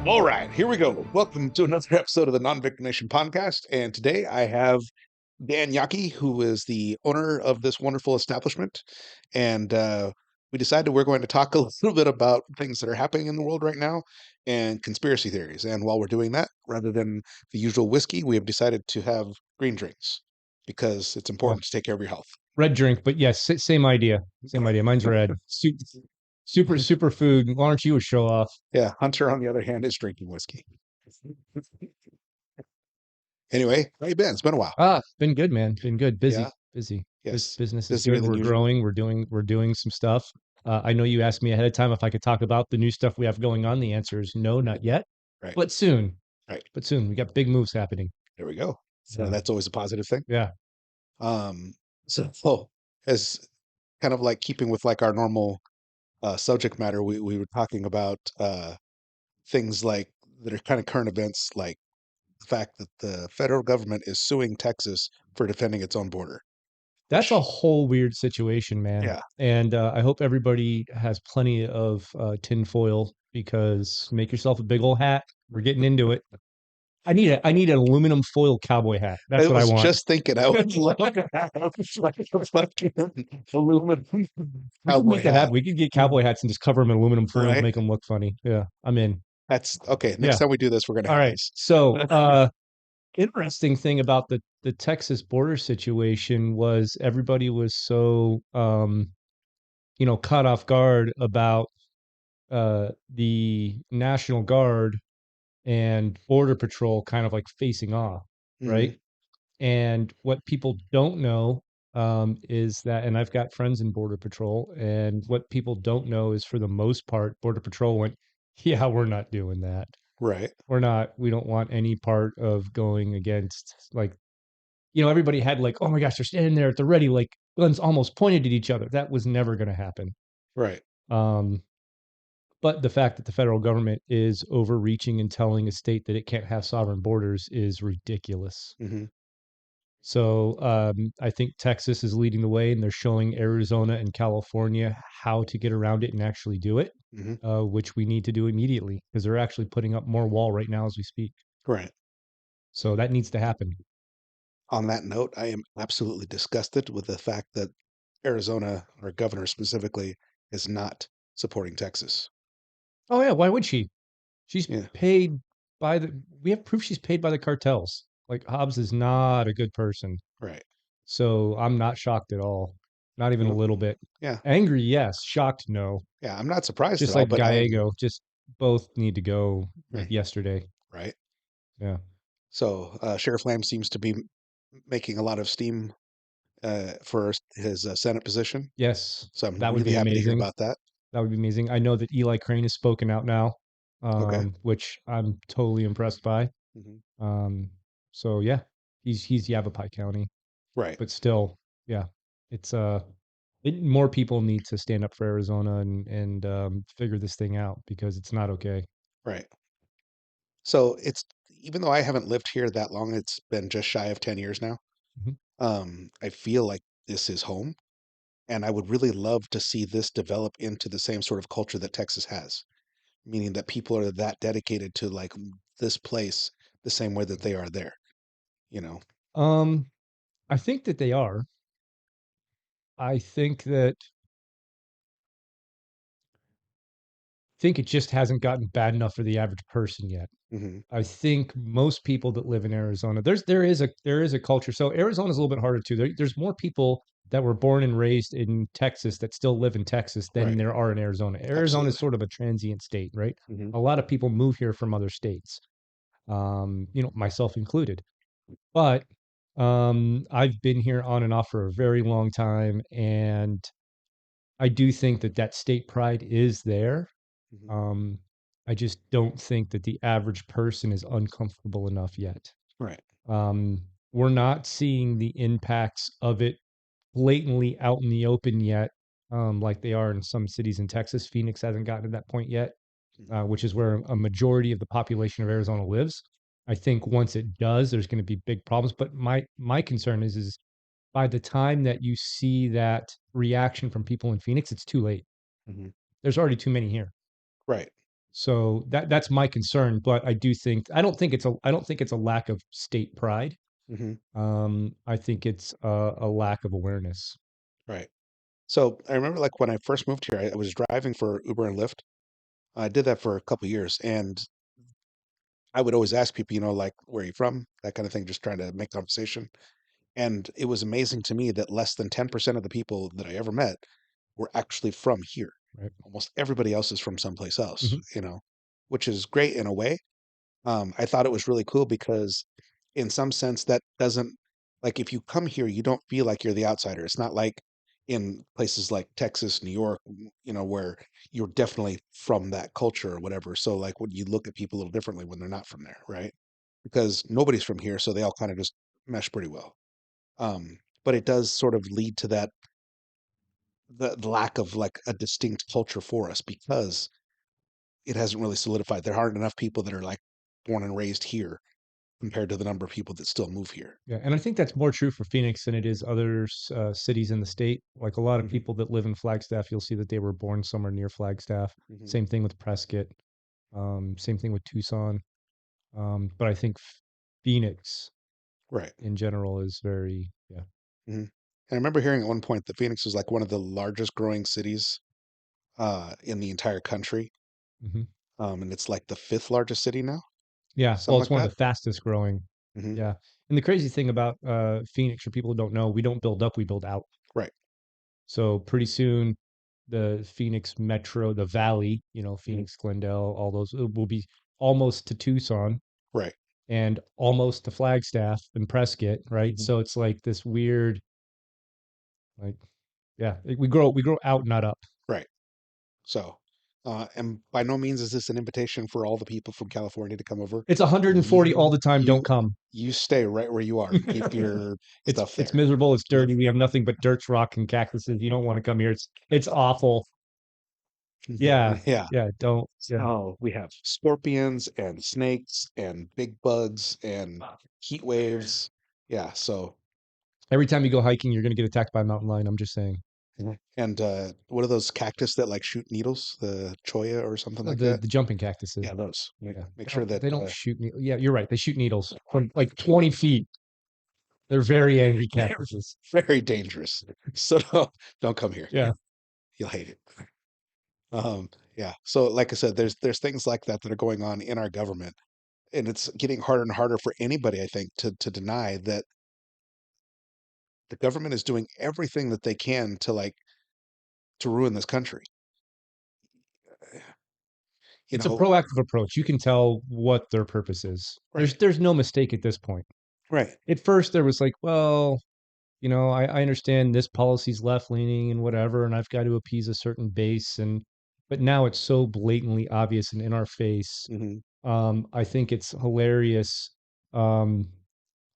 All right, here we go. Welcome to another episode of the Non-Victim Nation podcast. And today I have Dan Yaki, who is the owner of this wonderful establishment. And we decided we're going to talk a little bit about things that are happening in the world right now and conspiracy theories. And while we're doing that, rather than the usual whiskey, we have decided to have green drinks because it's Oh, important to take care of your health. red drink, but yes, same idea. Same idea. Mine's red. Super food. Why don't you show off? Yeah, Hunter, on the other hand, is drinking whiskey. Anyway, how you been? It's been a while. Been good, man. Been good. Yeah, Busy. yes, Business is busier good. than We're usual. growing. We're doing some stuff. I know you asked me ahead of time if I could talk about the new stuff we have going on. The answer is no, not yet, Right, but soon. right. But soon. We got big moves happening. There we go. So Yeah. that's always a positive thing. Yeah. Um, so as kind of like keeping with like our normal subject matter, we were talking about things like that are kind of current events, like the fact that the federal government is suing Texas for defending its own border. That's a Which, whole weird situation, man. yeah, And I hope everybody has plenty of tinfoil because make yourself a big old hat. We're getting into it. I need an aluminum foil cowboy hat. I That's what I was want. just thinking I would love to have like a fucking aluminum We could cowboy make that hat, happen. We could get cowboy hats and just cover them in aluminum foil to right? make them look funny. Yeah, I'm in. That's okay. Next Yeah. time we do this, we're gonna All have right. this. So, interesting thing about the Texas border situation was everybody was so caught off guard about the National Guard and Border Patrol kind of like facing off, Hmm. right? And what people don't know is that, and I've got friends in Border Patrol, and what people don't know is for the most part, Border Patrol went, yeah, we're not doing that. Right. We don't want any part of going against, like, everybody had like, oh my gosh, they're standing there at the ready, like guns almost pointed at each other. That was never going to happen. Right. Um, But the fact that the federal government is overreaching and telling a state that it can't have sovereign borders is ridiculous. Hmm. So I think Texas is leading the way, and they're showing Arizona and California how to get around it and actually do it, Hmm. which we need to do immediately because they're actually putting up more wall right now as we speak. Right. So that needs to happen. On that note, I am absolutely disgusted with the fact that Arizona, or governor specifically, is not supporting Texas. Oh yeah, why would she? She's Yeah, paid by the. We have proof she's paid by the cartels. Like Hobbs is not a good person. right. So I'm not shocked at all. Not even a No, little bit. yeah, Angry, yes. Shocked, no. yeah. I'm not surprised at Just all, like but I Gallego, just both need to go like right, yesterday. right. Yeah. So Sheriff Lamb seems to be making a lot of steam for his Senate position. Yes, So I'm that would really be happy to hear amazing. about that. That would be amazing. I know that Eli Crane has spoken out now, Okay. which I'm totally impressed by. Hmm. Um, so yeah, he's Yavapai County, Right, but still, yeah, it's more people need to stand up for Arizona and figure this thing out because it's not okay. right. So it's even though I haven't lived here that long, it's been just shy of 10 years now. Mhm. I feel like this is home. And I would really love to see this develop into the same sort of culture that Texas has, meaning that people are that dedicated to like this place the same way that they are there, you know? Um, I think that they are. I think it just hasn't gotten bad enough for the average person yet. Hmm. I think most people that live in Arizona, there is a culture. So Arizona's a little bit harder too. There's more people that were born and raised in Texas that still live in Texas than Right. there are in Arizona. Arizona is Absolutely. sort of a transient state, right? Hmm. A lot of people move here from other states, myself included. But I've been here on and off for a very long time, and I do think that that state pride is there. Hmm. Um, I just don't think that the average person is uncomfortable enough yet. Right. Um, we're not seeing the impacts of it blatantly out in the open yet, like they are in some cities in Texas. Phoenix hasn't gotten to that point yet, Hmm. which is where a majority of the population of Arizona lives. I think once it does, there's going to be big problems. But my concern is by the time that you see that reaction from people in Phoenix, it's too late. Hmm. There's already too many here. Right. So that's my concern, but I don't think it's a lack of state pride. Hmm. I think it's a lack of awareness. Right. So I remember like when I first moved here, I was driving for Uber and Lyft. I did that for a couple years, and I would always ask people, like, where are you from? That kind of thing, just trying to make conversation. And it was amazing to me that less than 10% of the people that I ever met were actually from here. Right. Almost everybody else is from someplace else, Hmm. which is great in a way. I thought it was really cool because, in some sense, that doesn't like if you come here, you don't feel like you're the outsider. It's not like in places like Texas, New York, where you're definitely from that culture or whatever. So, like, when you look at people a little differently when they're not from there, right? Because nobody's from here, so they all kind of just mesh pretty well. But it does sort of lead to that the lack of like a distinct culture for us because it hasn't really solidified. There aren't enough people that are like born and raised here compared to the number of people that still move here. Yeah, and I think that's more true for Phoenix than it is other cities in the state. Like a lot of Hmm. people that live in Flagstaff, you'll see that they were born somewhere near Flagstaff. Hmm. Same thing with Prescott. Same thing with Tucson. But I think Phoenix Right. in general is very, yeah. Hmm. And I remember hearing at one point that Phoenix was like one of the largest growing cities in the entire country. Hmm. And it's like the fifth largest city now, Yeah, well, something it's like one of that. the fastest growing. Hmm. Yeah. And the crazy thing about Phoenix, for people who don't know, we don't build up, we build out. Right. So pretty soon, the Phoenix Metro, the Valley, Hmm. Phoenix, Glendale, all those will be almost to Tucson Right. and almost to Flagstaff and Prescott, right? Hmm. So it's like this weird, like, yeah, we grow out, not up. Right. So, and by no means is this an invitation for all the people from California to come over. It's 140 all You, the time. Don't you, come. you stay right where you are. Keep your it's stuff it's there. miserable. It's dirty. We have nothing but dirt, rock, and cactuses. You don't want to come here. It's awful. Yeah, Yeah. yeah. Don't. Yeah. Oh, we have scorpions and snakes and big bugs and heat waves. Yeah. So, Every time you go hiking, you're gonna get attacked by a mountain lion. I'm just saying. mhm. And what are those cactus that like shoot needles? The cholla or something like The that? the jumping cactuses. Yeah, those. Yeah, Make sure that they don't shoot. Yeah, you're right. They shoot needles from like 20 feet. They're very angry they're cactuses. very dangerous. So don't come here. Yeah. You'll hate it. Yeah. So like I said, there's things like that that are going on in our government, and it's getting harder and harder for anybody, I think, to deny that the government is doing everything that they can to like to ruin this country. You It's a know, proactive approach. You can tell what their purpose is. There's right, there's no mistake at this point. right. At first, there was like, well, I understand this policy's left leaning and whatever, and I've got to appease a certain base, but now it's so blatantly obvious and in our face. Hmm. I think it's hilarious. Um,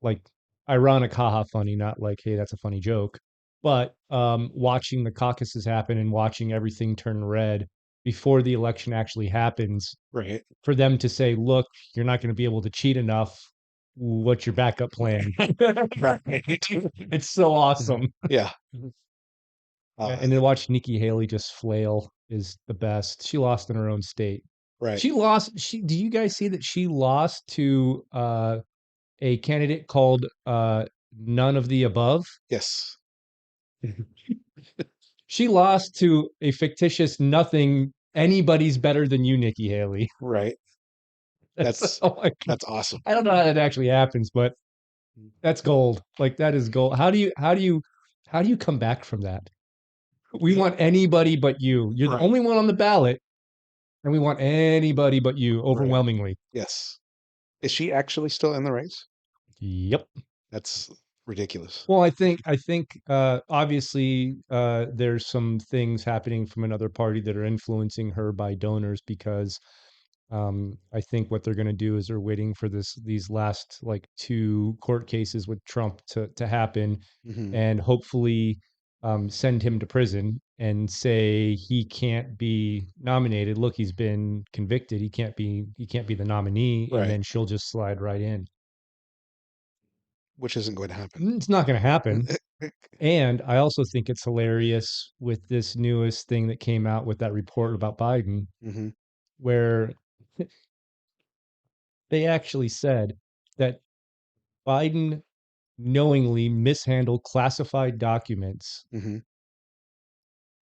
like ironic, haha, funny, not like, hey, that's a funny joke. But watching the caucuses happen and watching everything turn red before the election actually happens, Right. for them to say, look, you're not going to be able to cheat enough. What's your backup plan? Right. It's so awesome. Yeah. Yeah, Uh, and then watch Nikki Haley just flail is the best. She lost in her own state. right. She lost. Do you guys see that she lost to a candidate called none of the above? Yes. She lost to a fictitious nothing. Anybody's better than you, Nikki Haley. Right. That's That's oh my God. that's awesome. I don't know how that actually happens, but that's gold. Like that is gold. How do you come back from that? We want anybody but you. You're the Right. only one on the ballot, and we want anybody but you Right. overwhelmingly. Yes. Is she actually still in the race? Yep. That's ridiculous. Well, I think obviously there's some things happening from another party that are influencing her by donors because I think what they're going to do is they're waiting for these last like two court cases with Trump to happen, Hmm. and hopefully send him to prison and say he can't be nominated. Look, he's been convicted. He can't be the nominee, and Right. then she'll just slide right in. Which isn't going to happen. It's not going to happen. And I also think it's hilarious with this newest thing that came out with that report about Biden. Hmm. where they actually said that Biden knowingly mishandled classified documents, Hmm.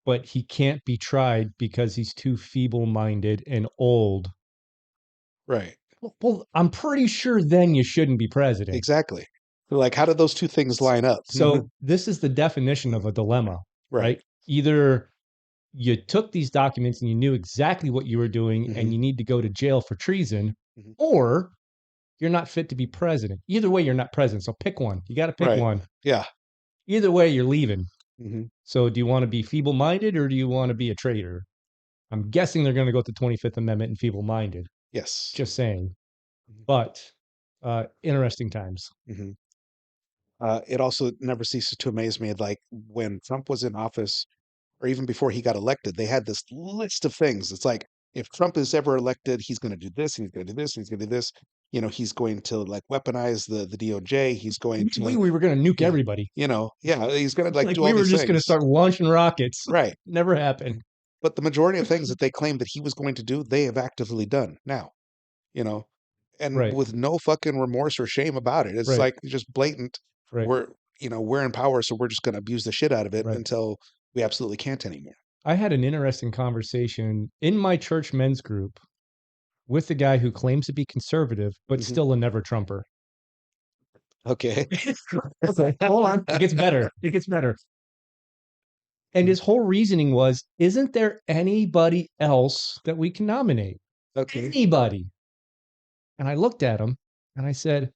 but he can't be tried because he's too feeble-minded and old. Right. Well, I'm pretty sure then you shouldn't be president. Exactly. Like, how did those two things line up? So this is the definition of a dilemma, Right. right? Either you took these documents and you knew exactly what you were doing and Hmm. you need to go to jail for treason, Hmm. or you're not fit to be president. Either way, you're not president. So pick one. You got to pick Right. one. Yeah. Either way, you're leaving. Hmm. So do you want to be feeble minded or do you want to be a traitor? I'm guessing they're going to go with the 25th Amendment and feeble minded. Yes. Just saying. But interesting times. Hmm. It also never ceases to amaze me, like when Trump was in office, or even before he got elected, they had this list of things. It's like, if Trump is ever elected, he's going to do this, and he's going to do this, and he's going to do this. He's going to like weaponize the DOJ. He's going to, We were going to nuke yeah, everybody. yeah, he's going to like Like do we all were these just going to things. start launching rockets. Right. Never happened. But the majority of things that they claimed that he was going to do, they have actively done now, you know, and Right. with no fucking remorse or shame about it. It's Right. like just blatant. Right. We're, we're in power, so we're just going to abuse the shit out of it Right. until we absolutely can't anymore. I had an interesting conversation in my church men's group with a guy who claims to be conservative, but Hmm. still a never Trumper. Okay. Okay, hold on. It gets better. It gets better. And his whole reasoning was, isn't there anybody else that we can nominate? Okay. Anybody. And I looked at him and I said,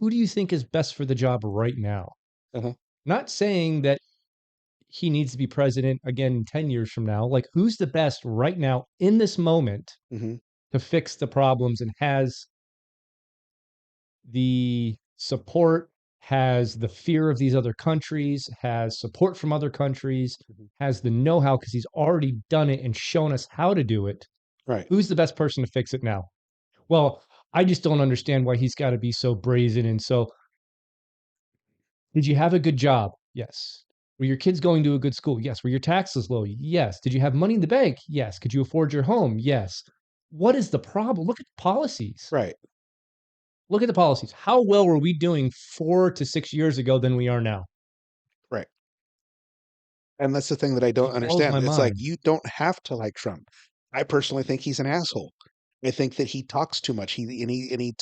who do you think is best for the job right now? Uh-huh. Not saying that he needs to be president again 10 years from now. Like, who's the best right now in this moment Hmm. to fix the problems and has the support, has the fear of these other countries, has support from other countries, Hmm. has the know how because he's already done it and shown us how to do it. Right. Who's the best person to fix it now? Well, I just don't understand why he's got to be so brazen. And so, did you have a good job? Yes. Were your kids going to a good school? Yes. Were your taxes low? Yes. Did you have money in the bank? Yes. Could you afford your home? Yes. What is the problem? Look at the policies. Right. Look at the policies. How well were we doing 4 to 6 years ago than we are now? Right. And that's the thing that I don't Just blows understand. my It's like mind. you don't have to like Trump. I personally think he's an asshole. I think that he talks too much. He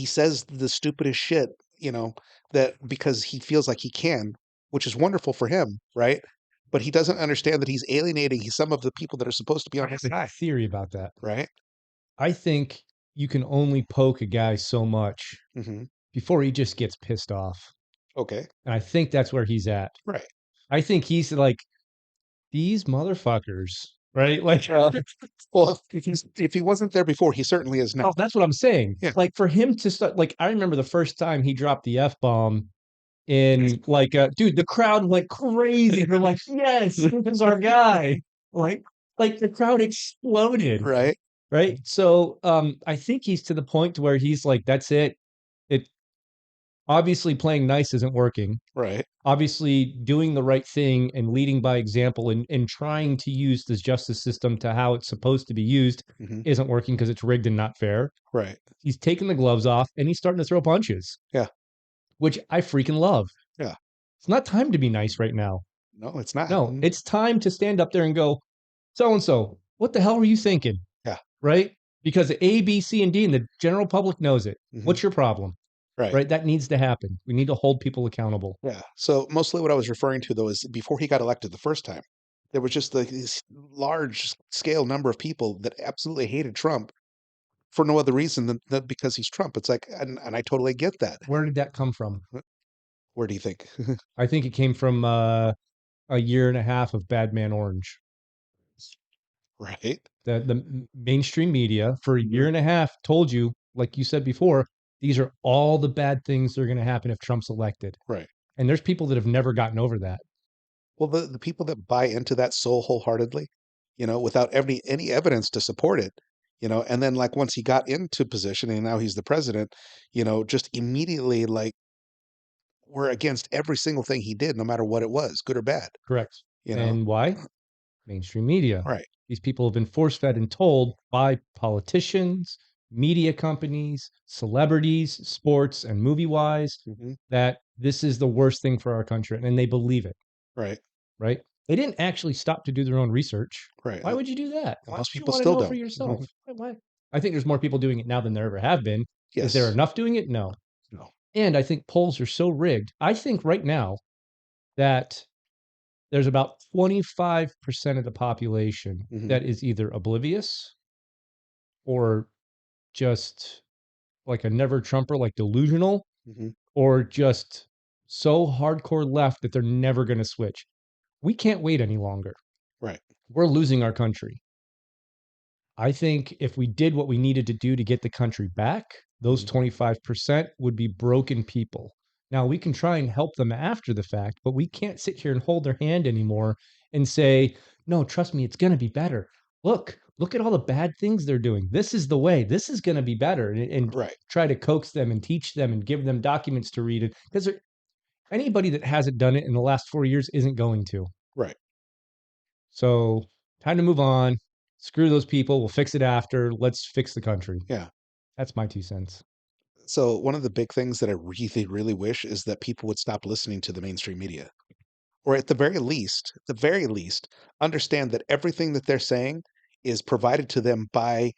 says the stupidest shit, you know, that because he feels like he can, which is wonderful for him, right? But he doesn't understand that he's alienating some of the people that are supposed to be I on his have a side, theory about that. right? I think you can only poke a guy so much Hmm. before he just gets pissed off. Okay. And I think that's where he's at. Right. I think he's like, these motherfuckers, right? Like, Well, if he wasn't there before, he certainly is now. oh, that's what I'm saying. Yeah. Like for him to start, like I remember the first time he dropped the F bomb in like, dude, the crowd went crazy. They're like, yes, this is our guy. Like, like the crowd exploded, Right. right? So, I think he's to the point to where he's like, that's it. It obviously playing nice isn't working. Right. Obviously, doing the right thing and leading by example and trying to use this justice system to how it's supposed to be used Hmm. isn't working because it's rigged and not fair. Right. He's taking the gloves off and he's starting to throw punches, Yeah. which I freaking love. Yeah. It's not time to be nice right now. No, it's not. No, it's time to stand up there and go, so and so, what the hell were you thinking? Yeah. Right? Because A, B, C, and D, and the general public knows it. Hmm. What's your problem? Right. Right? That needs to happen. We need to hold people accountable. Yeah. So mostly what I was referring to though is before he got elected the first time, there was just this large scale number of people that absolutely hated Trump for no other reason than because he's Trump. It's like, and I totally get that. Where did that come from? Where do you think? I think it came from a year and a half of Bad Man Orange. Right. The mainstream media for a Mhm. year and a half told you, like you said before, these are all the bad things that are going to happen if Trump's elected. Right. And there's people that have never gotten over that. Well, the people that buy into that so wholeheartedly, without any evidence to support it, and then like once he got into position and now he's the president, just immediately like we're against every single thing he did, no matter what it was, good or bad. Correct. You know, And why? Mainstream media. Right. These people have been force fed and told by politicians, media companies, celebrities, sports, and movie wise Hmm. that this is the worst thing for our country. And they believe it, Right. right? They didn't actually stop to do their own research. Right. Why would you do that? And Why most would you people want to still know for don't. yourself? Why? I think there's more people doing it now than there ever have been. Is there Yes. enough doing it? No. No. And I think polls are so rigged. I think right now that there's about 25% of the population Hmm. that is either oblivious or just like a never Trumper, like delusional, Hmm. or just so hardcore left that they're never going to switch. We can't wait any longer. Right. We're losing our country. I think if we did what we needed to do to get the country back, those Hmm. 25% would be broken people. Now, we can try and help them after the fact, but we can't sit here and hold their hand anymore and say, no, trust me, it's going to be better. Look at all the bad things they're doing. This is the way. This is going to be better. And Right. try to coax them and teach them and give them documents to read it. Because anybody that hasn't done it in the last 4 years isn't going to. Right. So, time to move on. Screw those people. We'll fix it after. Let's fix the country. Yeah. That's my 2 cents. So one of the big things that I really, really wish is that people would stop listening to the mainstream media, or at the very least, understand that everything that they're saying is provided to them by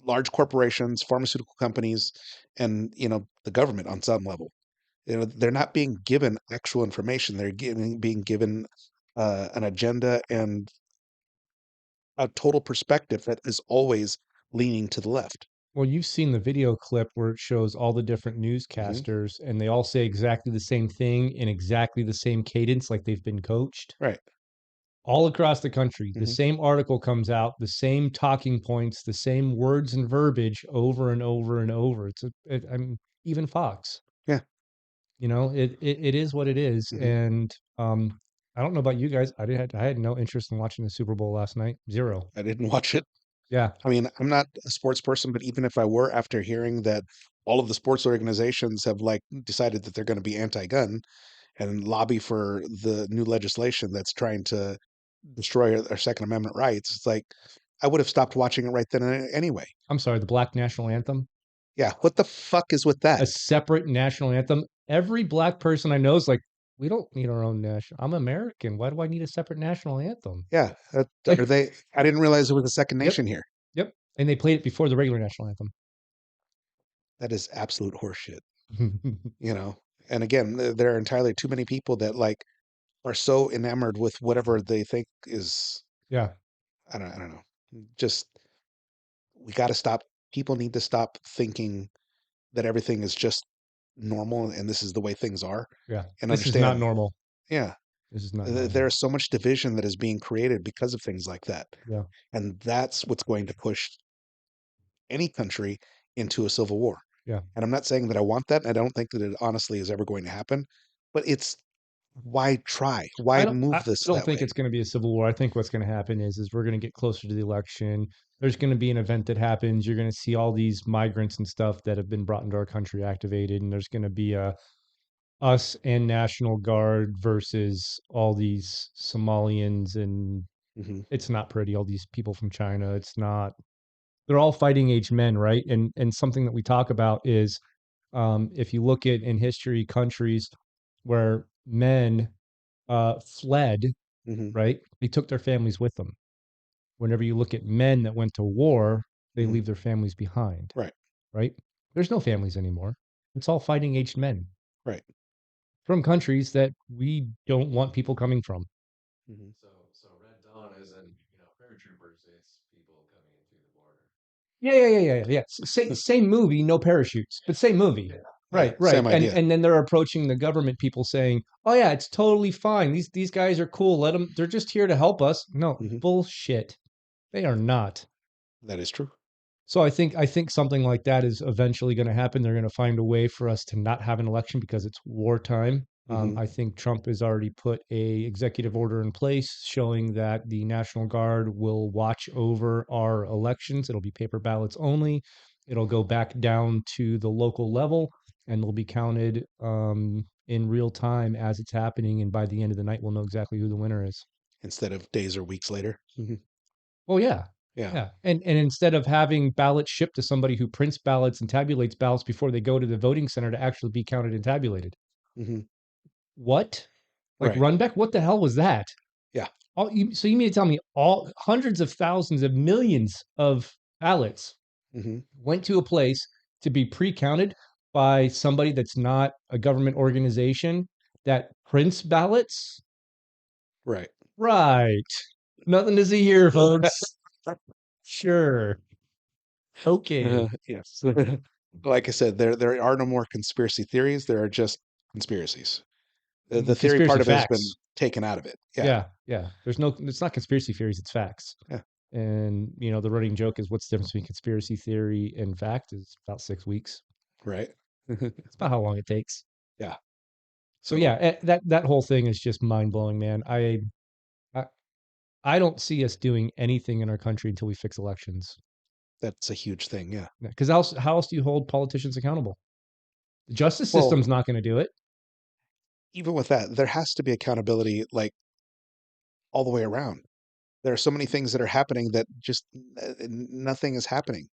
large corporations, pharmaceutical companies, and the government on some level. They're not being given actual information. They're being given an agenda and a total perspective that is always leaning to the left. Well, you've seen the video clip where it shows all the different Hmm. newscasters and they all say exactly the same thing in exactly the same cadence, like they've been coached Right. all across the country. The Hmm. same article comes out, the same talking points, the same words and verbiage over and over and over. I'm even Fox. Yeah. It is what it is. Hmm. And I don't know about you guys. I had no interest in watching the Super Bowl last night. Zero. I didn't watch it. Yeah. I mean, I'm not a sports person, but even if I were, after hearing that all of the sports organizations have like decided that they're going to be anti-gun and lobby for the new legislation that's trying to destroy our Second Amendment rights, it's like I would have stopped watching it right then anyway. I'm sorry, the Black National Anthem. Yeah, what the fuck is with that? A separate national anthem. Every black person I know is like, we don't need our own national. I'm American. Why do I need a separate national anthem? Yeah, are Like, they? I didn't realize it was a second yep, nation here. yep. And they played it before the regular national anthem. That is absolute horseshit, you know. And again, there are entirely too many people that like are so enamored with whatever they think is. Yeah, I don't know. Just we got to stop. People need to stop thinking that everything is just normal and this is the way things are, yeah. and This is not understand. normal. Yeah, This is not normal. there's so much division that is being created because of things like that, Yeah, and that's what's going to push any country into a civil war. yeah. And I'm not saying that I want that. And I don't think that it honestly is ever going to happen. But it's why try? Why I move this don't that think way? it's going to be a civil war. I think what's going to happen is we're going to get closer to the election. There's going to be an event that happens. You're going to see all these migrants and stuff that have been brought into our country activated, and there's going to be a us and National Guard versus all these Somalians, and Hmm. it's not pretty. All these people from China, it's not. They're all fighting age men, right? And something that we talk about is, if you look at in history countries where men fled, Hmm. right? They took their families with them. Whenever you look at men that went to war, they Hmm. leave their families behind, Right. right? There's no families anymore. It's all fighting aged men Right. from countries that we don't want people coming from. Hmm. So Red Dawn isn't, paratroopers, it's people coming in through the border. Yeah. Same movie, no parachutes, but same movie. Yeah. Yeah. Right. Same And idea. and then they're approaching the government people saying, "Oh yeah, it's totally fine. These guys are cool. Let them. They're just here to help us." No, Hmm. bullshit. They are not. That is true. So I think something like that is eventually going to happen. They're going to find a way for us to not have an election because it's wartime. Hmm. I think Trump has already put a executive order in place showing that the National Guard will watch over our elections. It'll be paper ballots only. It'll go back down to the local level and they'll be counted in real time as it's happening. And by the end of the night, we'll know exactly who the winner is. instead of days or weeks later. Oh yeah. Yeah. Yeah. And instead of having ballots shipped to somebody who prints ballots and tabulates ballots before they go to the voting center to actually be counted and tabulated. Hmm. What? Like Right. Runbeck? What the hell was that? Yeah. So you mean to tell me all hundreds of thousands of millions of ballots Hmm. went to a place to be pre-counted by somebody that's not a government organization that prints ballots? Right. Right. Nothing to see here, folks. Sure. Okay. Yes. Like I said, there are no more conspiracy theories. There are just conspiracies. The theory Conspiracy part of it has been facts. taken out of it. Yeah. Yeah, yeah. It's not conspiracy theories, it's facts. Yeah. And the running joke is what's the difference between conspiracy theory and fact is about 6 weeks. Right. It's about how long it takes. Yeah. So So yeah, that whole thing is just mind blowing, man. I I don't see us doing anything in our country until we fix elections. that's a huge thing. Yeah. Because how else do you hold politicians accountable? The justice Well, system's not going to do it. even with that, there has to be accountability like all the way around. There are so many things that are happening that just nothing is happening.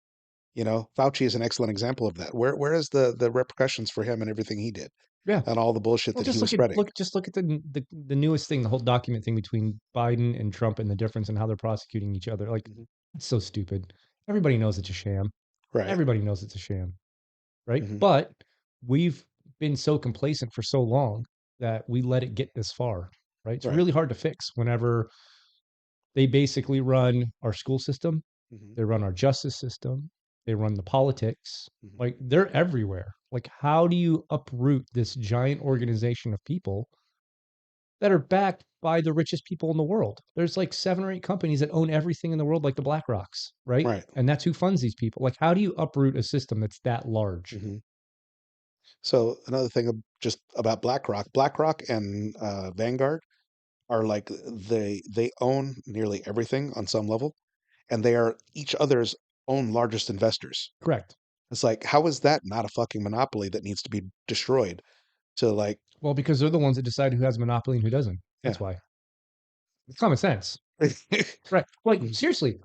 Fauci is an excellent example of that. Where is the repercussions for him and everything he did Yeah. and all the bullshit Well, that he just was spreading? look at the newest thing, the whole document thing between Biden and Trump and the difference in how they're prosecuting each other. Like, Hmm. it's so stupid. Everybody knows it's a sham. Right. Everybody knows it's a sham, right? Hmm. But we've been so complacent for so long that we let it get this far, right? It's Right. really hard to fix whenever they basically run our school system, Hmm. they run our justice system, they run the politics. Hmm. Like, they're everywhere. Like, how do you uproot this giant organization of people that are backed by the richest people in the world? There's like 7 or 8 companies that own everything in the world, like the BlackRocks, right? Right. And that's who funds these people. Like, how do you uproot a system that's that large? Hmm. So another thing just about BlackRock and Vanguard are like they own nearly everything on some level, and they are each other's own largest investors. Correct. It's like, how is that not a fucking monopoly that needs to be destroyed? To like, Well, because they're the ones that decide who has a monopoly and who doesn't. yeah. That's why. It's common sense. Right. Like, Mhm. seriously,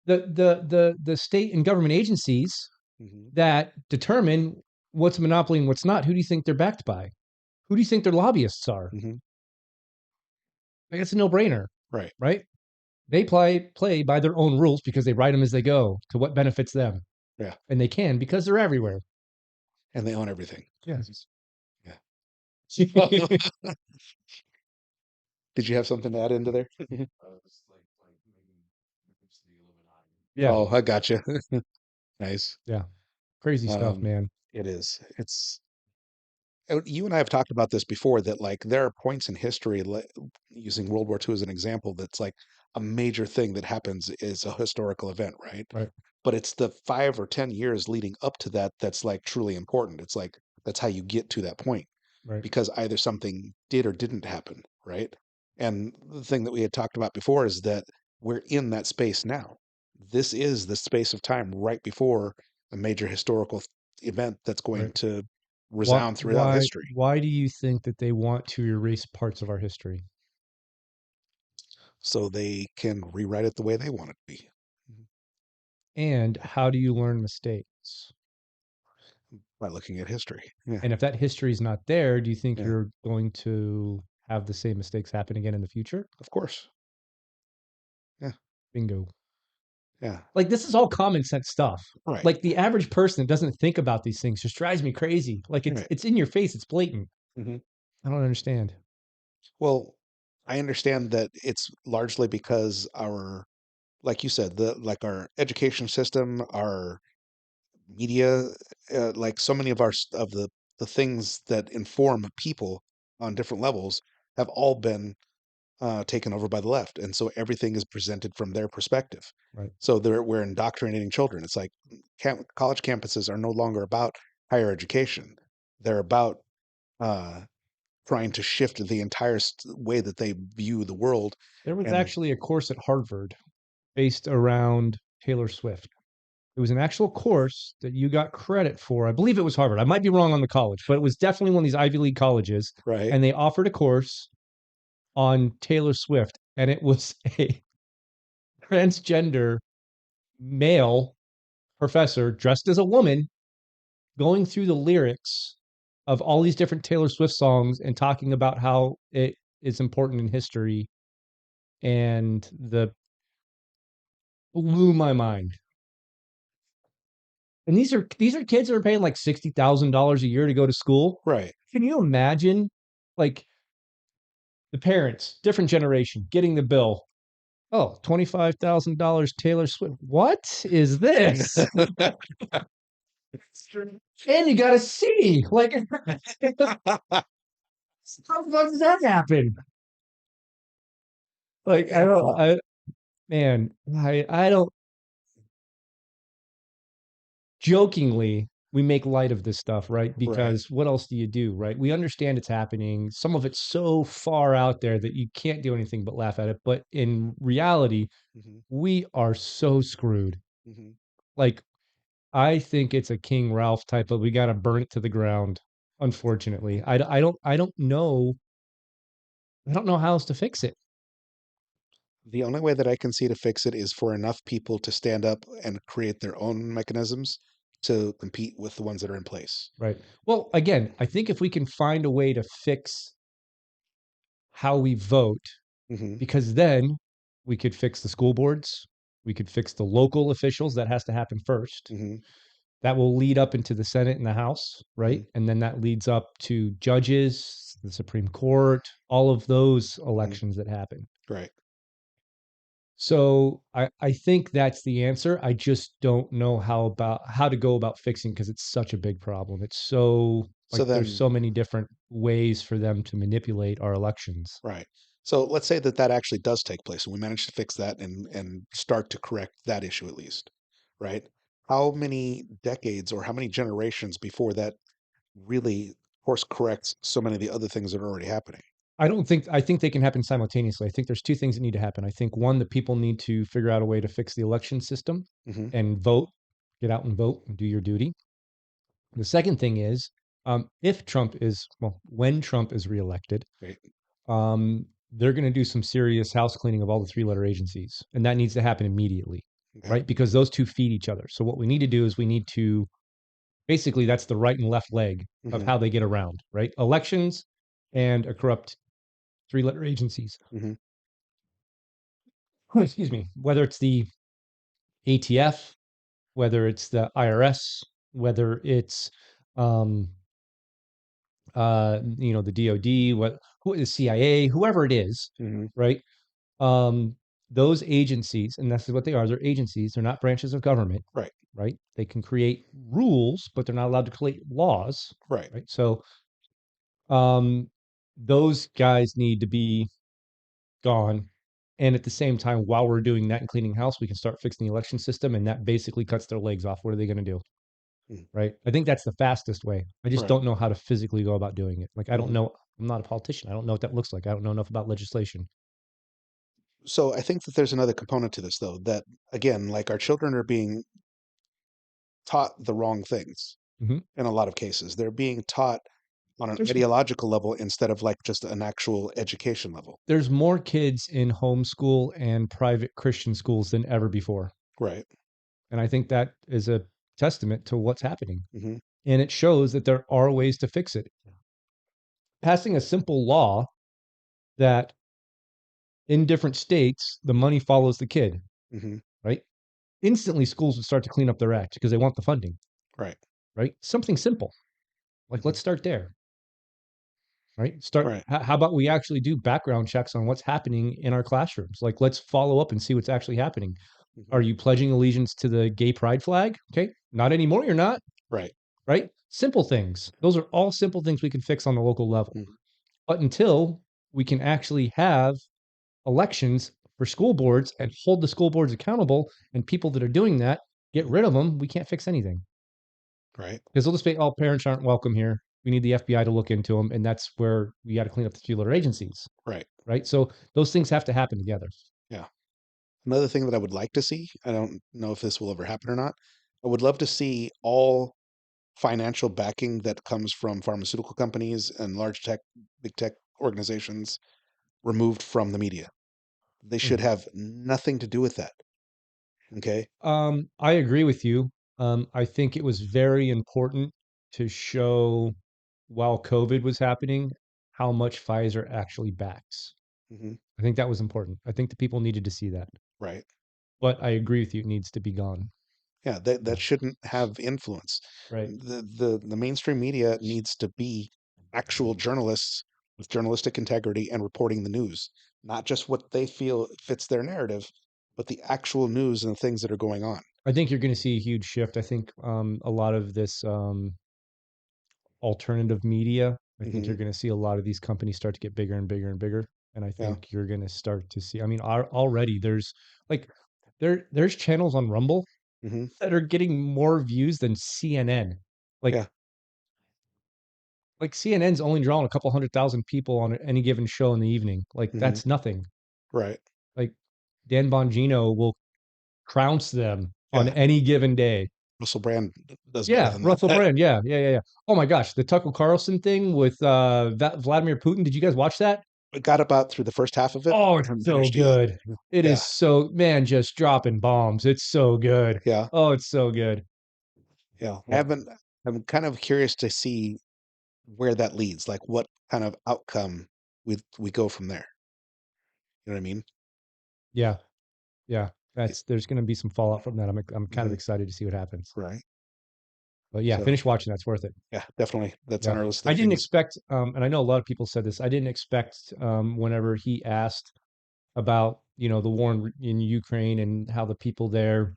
the state and government agencies Mhm. that determine what's a monopoly and what's not, who do you think they're backed by? Who do you think their lobbyists are? Mhm. Like, it's a no-brainer, Right. right? They play by their own rules because they write them as they go to what benefits them. Yeah. And they can because they're everywhere. And they own everything. Yes. Yeah. Yeah. Did you have something to add into there? Just like maybe it's the Illuminati. Oh, I gotcha. Nice. Yeah. Crazy stuff, Um, man. it is. You and I have talked about this before that like there are points in history, using World War II as an example, that's like a major thing that happens is a historical event, right? Right. But it's the 5 or 10 years leading up to that that's like truly important. It's like that's how you get to that point Right. because either something did or didn't happen, right? And the thing that we had talked about before is that we're in that space now. This is the space of time right before a major historical event that's going Right. to Why resound throughout why history. why do you think that they want to erase parts of our history? So they can rewrite it the way they want it to be. Mhm. And how do you learn mistakes? By looking at history. Yeah. And if that history is not there, do you think Yeah. you're going to have the same mistakes happen again in the future? Of course. Yeah. Bingo. Yeah. Like, this is all common sense stuff. Right. Like, the average person that doesn't think about these things just drives me crazy. Like, it's Right. it's in your face, it's blatant. Hmm. I don't understand. Well, I understand that it's largely because our, like you said, the like our education system, our media, like so many of of the things that inform people on different levels have all been taken over by the left, and so everything is presented from their perspective. Right. So we're indoctrinating children. It's like college campuses are no longer about higher education; they're about uh, trying to shift the entire way that they view the world. There was And actually a course at Harvard based around Taylor Swift. It was an actual course that you got credit for. I believe it was Harvard. I might be wrong on the college, but it was definitely one of these Ivy League colleges. right, And they offered a course on Taylor Swift. and it was a transgender male professor dressed as a woman going through the lyrics of all these different Taylor Swift songs and talking about how it is important in history, and the blew my mind. And these are kids that are paying like $60,000 a year to go to school. Right. Can you imagine, like, the parents, different generation, getting the bill? Oh, $25,000 Taylor Swift. What is this? And you got a CD. Like, how the fuck does that happen? Like, I don't, man, I don't, jokingly, we make light of this stuff, right? Right. Because what else do you do, right? We understand it's happening. Some of it's so far out there that you can't do anything but laugh at it. But in reality, Hmm. we are so screwed. Hmm. Like, I think it's a King Ralph type of we got to burn it to the ground. Unfortunately, I don't know how else to fix it. The only way that I can see to fix it is for enough people to stand up and create their own mechanisms to compete with the ones that are in place. Right. Well, again, I think if we can find a way to fix how we vote, Hmm. because then we could fix the school boards, we could fix the local officials. That has to happen first. Hmm. That will lead up into the Senate and the House, right? Hmm. And then that leads up to judges, the Supreme Court, all of those Hmm. elections that happen. Right. So I think that's the answer. I just don't know how to go about fixing, because it's such a big problem. It's so, So like, there's then, so many different ways for them to manipulate our elections. right. So let's say that that actually does take place and we manage to fix that and start to correct that issue at least, right? How many decades or how many generations before that really course corrects so many of the other things that are already happening? I think they can happen simultaneously. I think there's two things that need to happen. I think one, the people need to figure out a way to fix the election system Hmm. and vote, get out and vote and do your duty. The second thing is, if Trump is, well, when Trump is reelected, Right. they're going to do some serious house cleaning of all the three-letter agencies, and that needs to happen immediately, Okay. right? Because those two feed each other. So what we need to do is we need to basically, that's the right and left leg of Hmm. how they get around, right? Elections and a corrupt three-letter agencies. Hmm. Excuse me, whether it's the ATF, whether it's the IRS, whether it's um, the DOD, who is CIA, whoever it is, Hmm. right? Um, those agencies, and that's what they are. They're agencies. They're not branches of government, Right. right? They can create rules, but they're not allowed to create laws, Right. right? So um, those guys need to be gone. And at the same time, while we're doing that and cleaning house, we can start fixing the election system, and that basically cuts their legs off. What are they going to do? Mm. Right. I think that's the fastest way. I just Right. don't know how to physically go about doing it. Like, I don't Hmm. know. I'm not a politician. I don't know what that looks like. I don't know enough about legislation. So I think that there's another component to this, though, that again, like our children are being taught the wrong things Hmm. in a lot of cases. They're being taught on an There's ideological level instead of like just an actual education level. there's more kids in homeschool and private Christian schools than ever before, Right. and I think that is a testament to what's happening. Hmm. And it shows that there are ways to fix it. Passing a simple law that in different states the money follows the kid, Hmm. right? Instantly, schools would start to clean up their act because they want the funding, Right. right? Something simple. Like, Hmm. let's start there, right? Start. Right. How about we actually do background checks on what's happening in our classrooms? Like, let's follow up and see what's actually happening. Hmm. Are you pledging allegiance to the gay pride flag? Okay, not anymore. You're not, Right. right? Simple things. Those are all simple things we can fix on the local level. Hmm. But until we can actually have elections for school boards and hold the school boards accountable, and people that are doing that, get Hmm. rid of them, we can't fix anything. Right. Because they'll just say, all parents aren't welcome here. We need the FBI to look into them. And that's where we got to clean up the three-letter agencies, Right. right? So those things have to happen together. Yeah. Another thing that I would like to see, I don't know if this will ever happen or not. I would love to see all financial backing that comes from pharmaceutical companies and large tech, big tech organizations removed from the media. They Mm. should have nothing to do with that. Okay. I agree with you. I think it was very important to show while COVID was happening how much Pfizer actually backs. Hmm. I think that was important. I think the people needed to see that. Right. But I agree with you, it needs to be gone. Yeah, that Yeah. that shouldn't have influence. Right. The mainstream media needs to be actual journalists with journalistic integrity and reporting the news, not just what they feel fits their narrative, but the actual news and the things that are going on. I think you're going to see a huge shift. I think a lot of this alternative media, I think Hmm. you're going to see a lot of these companies start to get bigger and bigger and bigger. And I Yeah. think you're going to start to see, I mean, already there's like, there's channels on Rumble Hmm. that are getting more views than CNN. Yeah. Like CNN's only drawing a couple 100,000 people on any given show in the evening. Like Hmm. that's nothing. Right. Like Dan Bongino will trounce them on Yeah. any given day. Russell Brand does better Yeah, than Russell that. Brand. Yeah, yeah, yeah, yeah. Oh my gosh, the Tucker Carlson thing with Vladimir Putin. Did you guys watch that? I got about through the first half of it. Oh, I it's haven't so finished it yet. good. It Yeah. is so, man, just dropping bombs. It's so good. Yeah. Oh, it's so good. Yeah. I Yeah. haven't. I'm kind of curious to see where that leads, like what kind of outcome we go from there. You know what I mean? Yeah. Yeah. Y- There's going to be some fallout from that. I'm kind of mhm. excited to see what happens. Right. But yeah, So finish watching. That's worth it. yeah, definitely. That's on Yeah. our list I of didn't things. expect, and I know a lot of people said this, I didn't expect whenever he asked about, the war in Ukraine and how the people there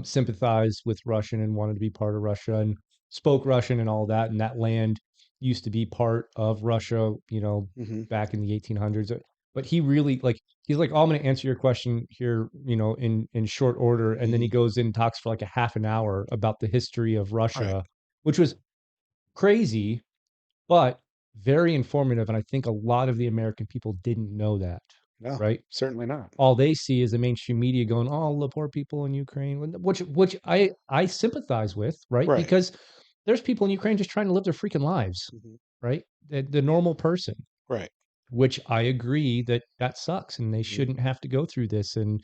sympathized with Russian and wanted to be part of Russia and spoke Russian and all that. And that land used to be part of Russia, Hmm. back in the 1800s. But he really he's like, oh, I'm going to answer your question here, in short order. And then Hmm. he goes in and talks for like a half an hour about the history of Right. Russia, which was crazy, but very informative. And I think a lot of the American people didn't know that, No, right? certainly not. All they see is the mainstream media going, "Oh, the poor people in Ukraine," which I sympathize with, right? Right. Because there's people in Ukraine just trying to live their freaking lives, Hmm. right? The normal person, Right. which I agree that sucks, and they Hmm. shouldn't have to go through this. And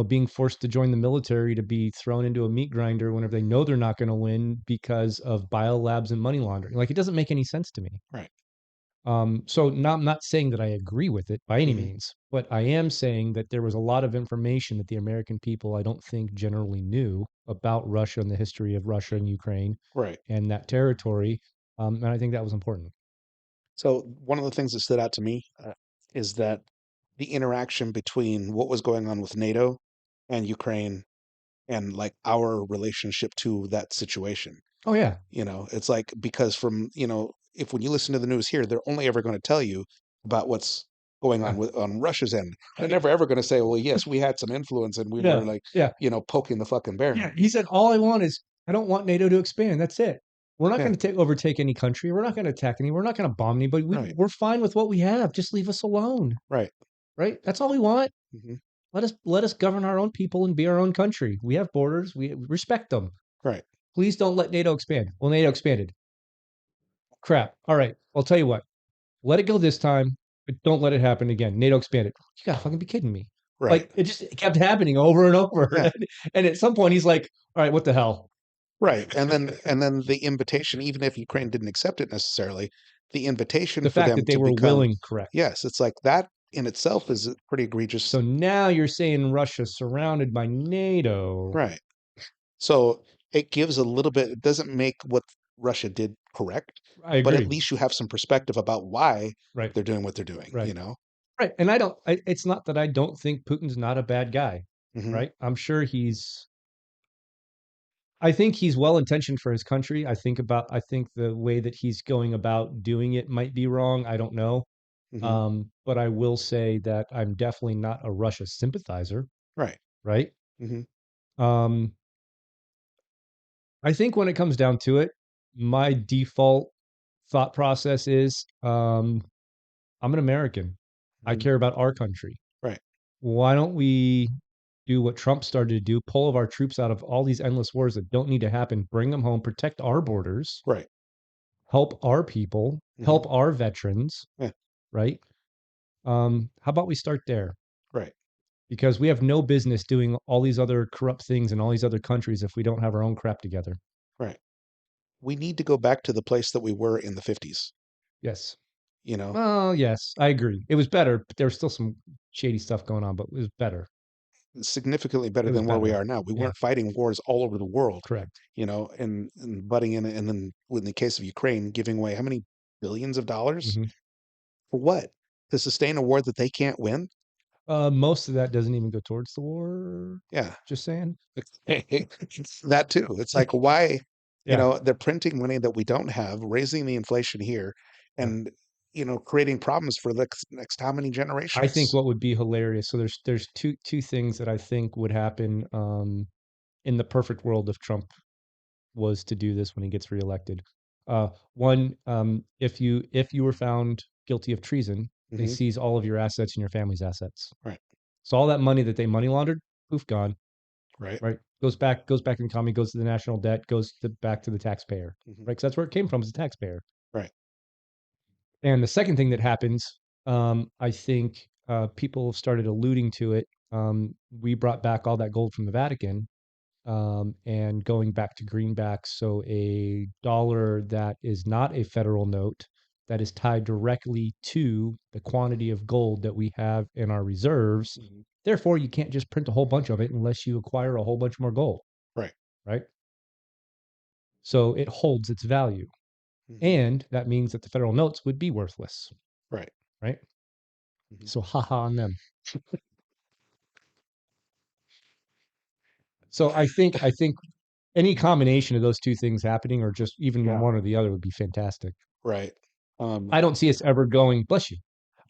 being forced to join the military to be thrown into a meat grinder whenever they know they're not going to win because of biolabs and money laundering. Like it doesn't make any sense to me. Right. So I'm not saying that I agree with it by any Hmm. means, but I am saying that there was a lot of information that the American people I don't think generally knew about Russia and the history of Russia and Ukraine Right. and that territory. And I think that was important. So one of the things that stood out to me is that the interaction between what was going on with NATO and Ukraine and like our relationship to that situation. Oh yeah. It's like because if when you listen to the news here, they're only ever going to tell you about what's going on Yeah. on Russia's end. They're never ever going to say, "Well, yes, we had some influence and we Yeah. were like, Yeah. poking the fucking bear." Yeah. He said, all I want is I don't want NATO to expand. That's it. We're not Yeah, going to overtake any country. We're not going to attack any. We're not going to bomb anybody. right, We're fine with what we have. Just leave us alone. right, Right. That's all we want. hmm, Let us govern our own people and be our own country. We have borders. We respect them. right, Please don't let NATO expand. Well, NATO expanded. Crap. All right. I'll tell you what. Let it go this time, but don't let it happen again. NATO expanded. You gotta fucking be kidding me. right. Like it kept happening over and over. Yeah, And at some point he's like, all right, what the hell? right. And then the invitation, even if Ukraine didn't accept it necessarily, the invitation The for fact them that they to were become, willing, correct. yes, it's like that in itself is pretty egregious. So now you're saying Russia's surrounded by NATO. Right. So it gives a little bit, it doesn't make what Russia did correct, I but at agree. least you have some perspective about why Right. they're doing what they're doing, Right. Right. And it's not that I don't think Putin's not a bad guy. Hmm. Right. I think he's well intentioned for his country. I think the way that he's going about doing it might be wrong. I don't know. Hmm. But I will say that I'm definitely not a Russia sympathizer, Right. right? Hmm. Um, I think when it comes down to it, my default thought process is I'm an American. I Hmm. care about our country. Right. Why don't we do what Trump started to do, pull of our troops out of all these endless wars that don't need to happen, bring them home, protect our borders, Right. help our people, Hmm. help our veterans, Yeah. right? How about we start there? Right. Because we have no business doing all these other corrupt things in all these other countries if we don't have our own crap together. Right. We need to go back to the place that we were in the 50s, Yes. you know, Well, yes, I agree. It was better, but there was still some shady stuff going on, but it was better. significantly better It was than where we better. are now. We Yeah, weren't fighting wars all over the world, correct. and butting in, and then in the case of Ukraine, giving away how many billions of dollars Hmm. for what? To sustain a war that they can't win? Most of that doesn't even go towards the war. Yeah. Just saying. That too. It's like, why, Yeah, they're printing money that we don't have, raising the inflation here, yeah. and, creating problems for the next how many I think generations? what would be hilarious. So there's two things that I think would happen in the perfect world if Trump was to do this when he gets reelected. One, if you were found guilty of treason, they Hmm. seize all of your assets and your family's assets. Right. So all that money that they money laundered, poof, gone. Right. Right, goes back in the economy, goes to the national debt, back to the taxpayer. Hmm. Right, because that's where it came from, as a taxpayer. Right. And the second thing that happens, I think people have started alluding to it. We brought back all that gold from the Vatican, and going back to greenbacks. So a dollar that is not a federal note, that is tied directly to the quantity of gold that we have in our reserves. Hmm. Therefore, you can't just print a whole bunch of it unless you acquire a whole bunch more gold, Right. right? So it holds its value. Hmm. And that means that the federal notes would be worthless, Right. right? Hmm. So haha on them. So I think any combination of those two things happening, or just even Yeah. one or the other, would be fantastic. Right. I don't see us ever going, bless you.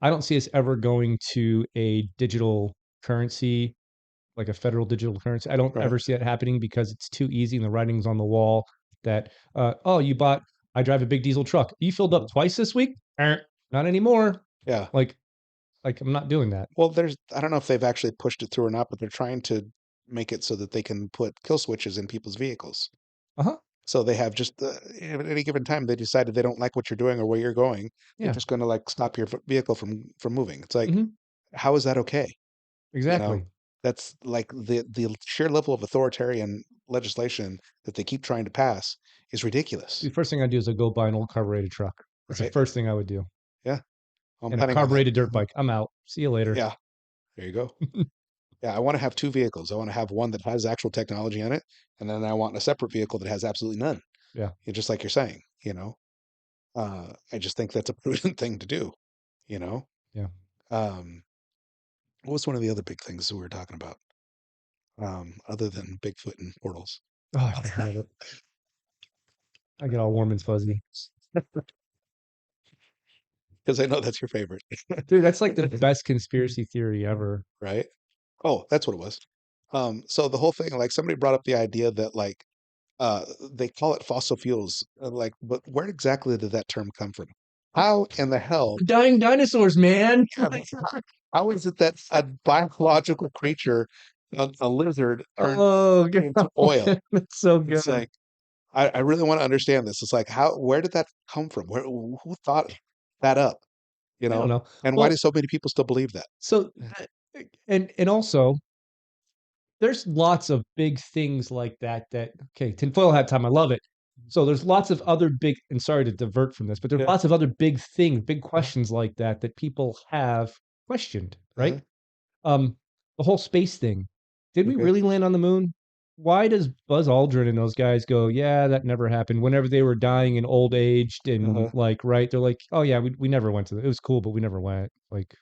I don't see us ever going to a digital currency, like a federal digital currency. I don't Right. ever see that happening because it's too easy and the writing's on the wall that, oh, you bought, I drive a big diesel truck. You filled up Mhm. twice this week? Not anymore. Yeah. Like, like I'm not doing that. Well, I don't know if they've actually pushed it through or not, but they're trying to make it so that they can put kill switches in people's vehicles. Uh huh. So they have just, at any given time, they decided they don't like what you're doing or where you're going. They're Yeah. just going to like stop your vehicle from moving. It's like, Hmm. how is that okay? You know, Exactly. that's like the sheer level of authoritarian legislation that they keep trying to pass is The ridiculous, first thing I do is I go buy an old carbureted truck. That's the right? first thing I would do. Yeah, I'm And a planning on that. carbureted dirt bike. I'm out. See you later. Yeah, there you go. Yeah, I want to have two vehicles. I want to have one that has actual technology in it, and then I want a separate vehicle that has absolutely none. Yeah. Just like you're saying, I just think that's a prudent thing to do. You know, Yeah. um, what was one of the other big things that we were talking about, other than Bigfoot and portals? Oh, I love it. I get all warm and fuzzy. Because I know that's your favorite, Dude, that's like the best conspiracy theory ever. right? Oh, that's what it was. So the whole thing, like somebody brought up the idea that like they call it fossil fuels, like, but where exactly did that term come from? How in the hell? Dying dinosaurs, man. How is it that a biological creature, a lizard, turned Oh, into God. oil? That's so It's good. like I really want to understand this. It's like where did that come from? Who thought that up? I don't know. And why do Well, so many people still believe that? so and also there's lots of big things like that okay, tinfoil hat time, I love it. So there's lots of other big, and sorry to divert from this, but there's Yeah. lots of other big things, big Uh-huh. questions like that that people have questioned, Uh-huh. right? Um, the whole space thing. Did we Okay. really land on the moon? Why does Buzz Aldrin and those guys go, yeah, that never happened? Whenever they were dying and old aged and Uh-huh. like, right, they're like, oh yeah, we never went to it was cool, but we never went. Like,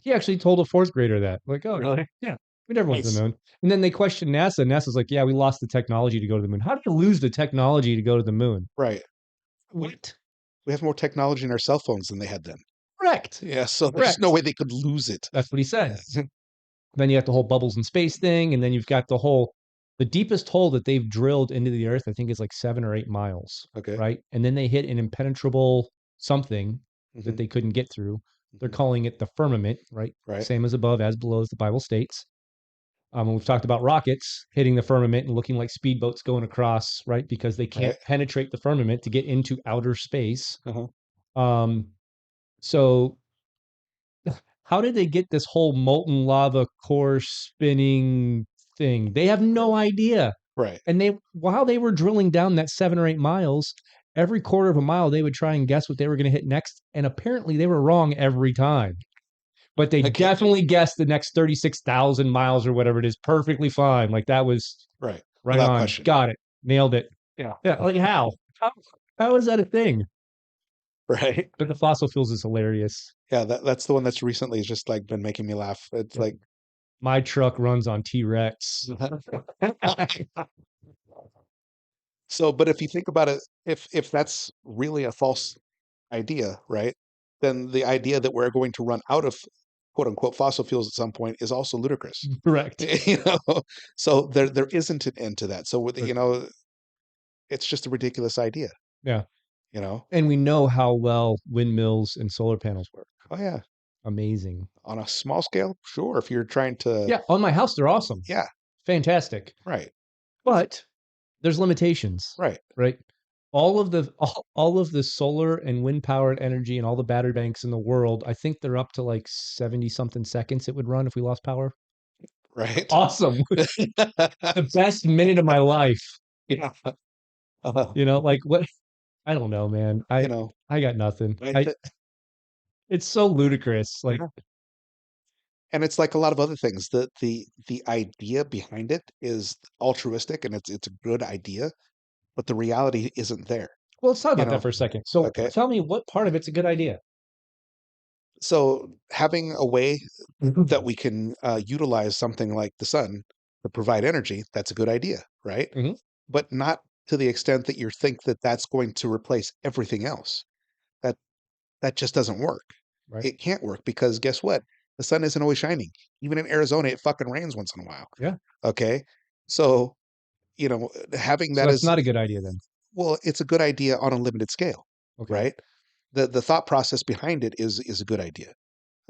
he actually told a fourth grader that. Like, oh Really? yeah, we never went to the Nice. moon. And then they questioned NASA. NASA's like, yeah, we lost the technology to go to the moon. How do you lose the technology to go to the moon? Right. We What? we have more technology in our cell phones than they had then. Correct. Yeah, so there's no Correct. way they could lose it. That's what he said. Then you got the whole bubbles in space thing, and then you've got the deepest hole that they've drilled into the earth, I think is like 7 or 8 miles, Okay. right? And then they hit an impenetrable something that Hmm. they couldn't get through. They're Hmm. calling it the firmament, right? Right. Same as above, as below, as the Bible states. And we've talked about rockets hitting the firmament and looking like speedboats going across, right? Because they can't Right. penetrate the firmament to get into outer space. Uh-huh. Um, so how did they get this whole molten lava core spinning thing? They have no idea. Right. And while they were drilling down that 7 or 8 miles, every quarter of a mile, they would try and guess what they were going to hit next. And apparently they were wrong every time. But they Okay. definitely guessed the next 36,000 miles or whatever it is perfectly fine. Like that was Right. right Without on. question. Got it. Nailed it. Yeah. Yeah. Like how? How is that a thing? Right. But the fossil fuels is hilarious. Yeah, that's the one that's recently just like been making me laugh. It's Yeah. like My truck runs on T-Rex. so, but if you think about it, if that's really a false idea, right? Then the idea that we're going to run out of quote unquote fossil fuels at some point is also ludicrous. Correct. You know, so there isn't an end to that. So with you know, it's just a ridiculous idea. Yeah. You know, And we know how well windmills and solar panels work. oh yeah, Amazing. on a small scale, sure. If you're trying to, Yeah, on my house they're awesome. yeah, Fantastic. right, But there's limitations, right, right? All of the solar and wind powered energy and all the battery banks in the world, I think they're up to like 70 something seconds it would run if we lost power. right. Awesome. The best minute of my life. Yeah, Like what I don't know, man. you know, I got nothing. I th- It's so ludicrous. Like yeah. And it's like a lot of other things. The idea behind it is altruistic and it's a good idea, but the reality isn't there. well, let's talk You about that know, for a second. So okay. tell me what part of it's a good idea. So having a way that we can utilize something like the sun to provide energy, that's a good idea, right? Mhm. But not to the extent that you think that that's going to replace everything else. That that just doesn't work. Right. It can't work because guess what? The sun isn't always shining. Even in Arizona, it fucking rains once in a while. Yeah. Okay. So, you know, having So that that's as not a good idea then. well, it's a good idea on a limited scale, Okay. right? The thought process behind it is a good idea.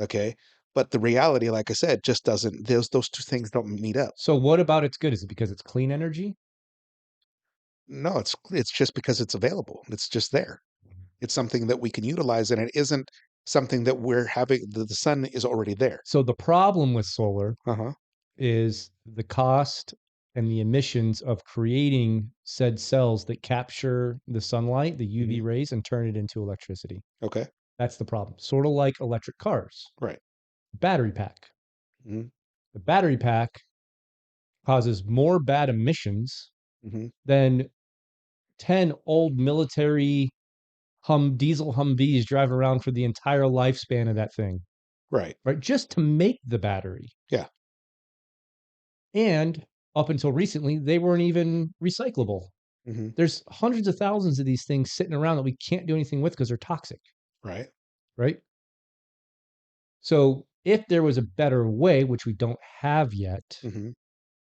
Okay. But the reality, like I said, just doesn't those two things don't meet up. So what about it's good? Is it because it's clean energy? No, it's just because it's available. It's just there. It's something that we can utilize, and it isn't something that we're having the sun is already there. So the problem with solar Uh-huh. is the cost and the emissions of creating said cells that capture the sunlight, the UV Hmm. rays, and turn it into electricity. Okay. That's the problem. Sort of like electric cars. Right. Battery pack. Hmm. The battery pack causes more bad emissions Hmm. than 10 old military diesel Humvees drive around for the entire lifespan of that thing, Right. right? Just to make the battery. Yeah. And up until recently, they weren't even recyclable. Hmm. There's hundreds of thousands of these things sitting around that we can't do anything with because they're toxic, Right. right? So if there was a better way, which we don't have yet, Hmm.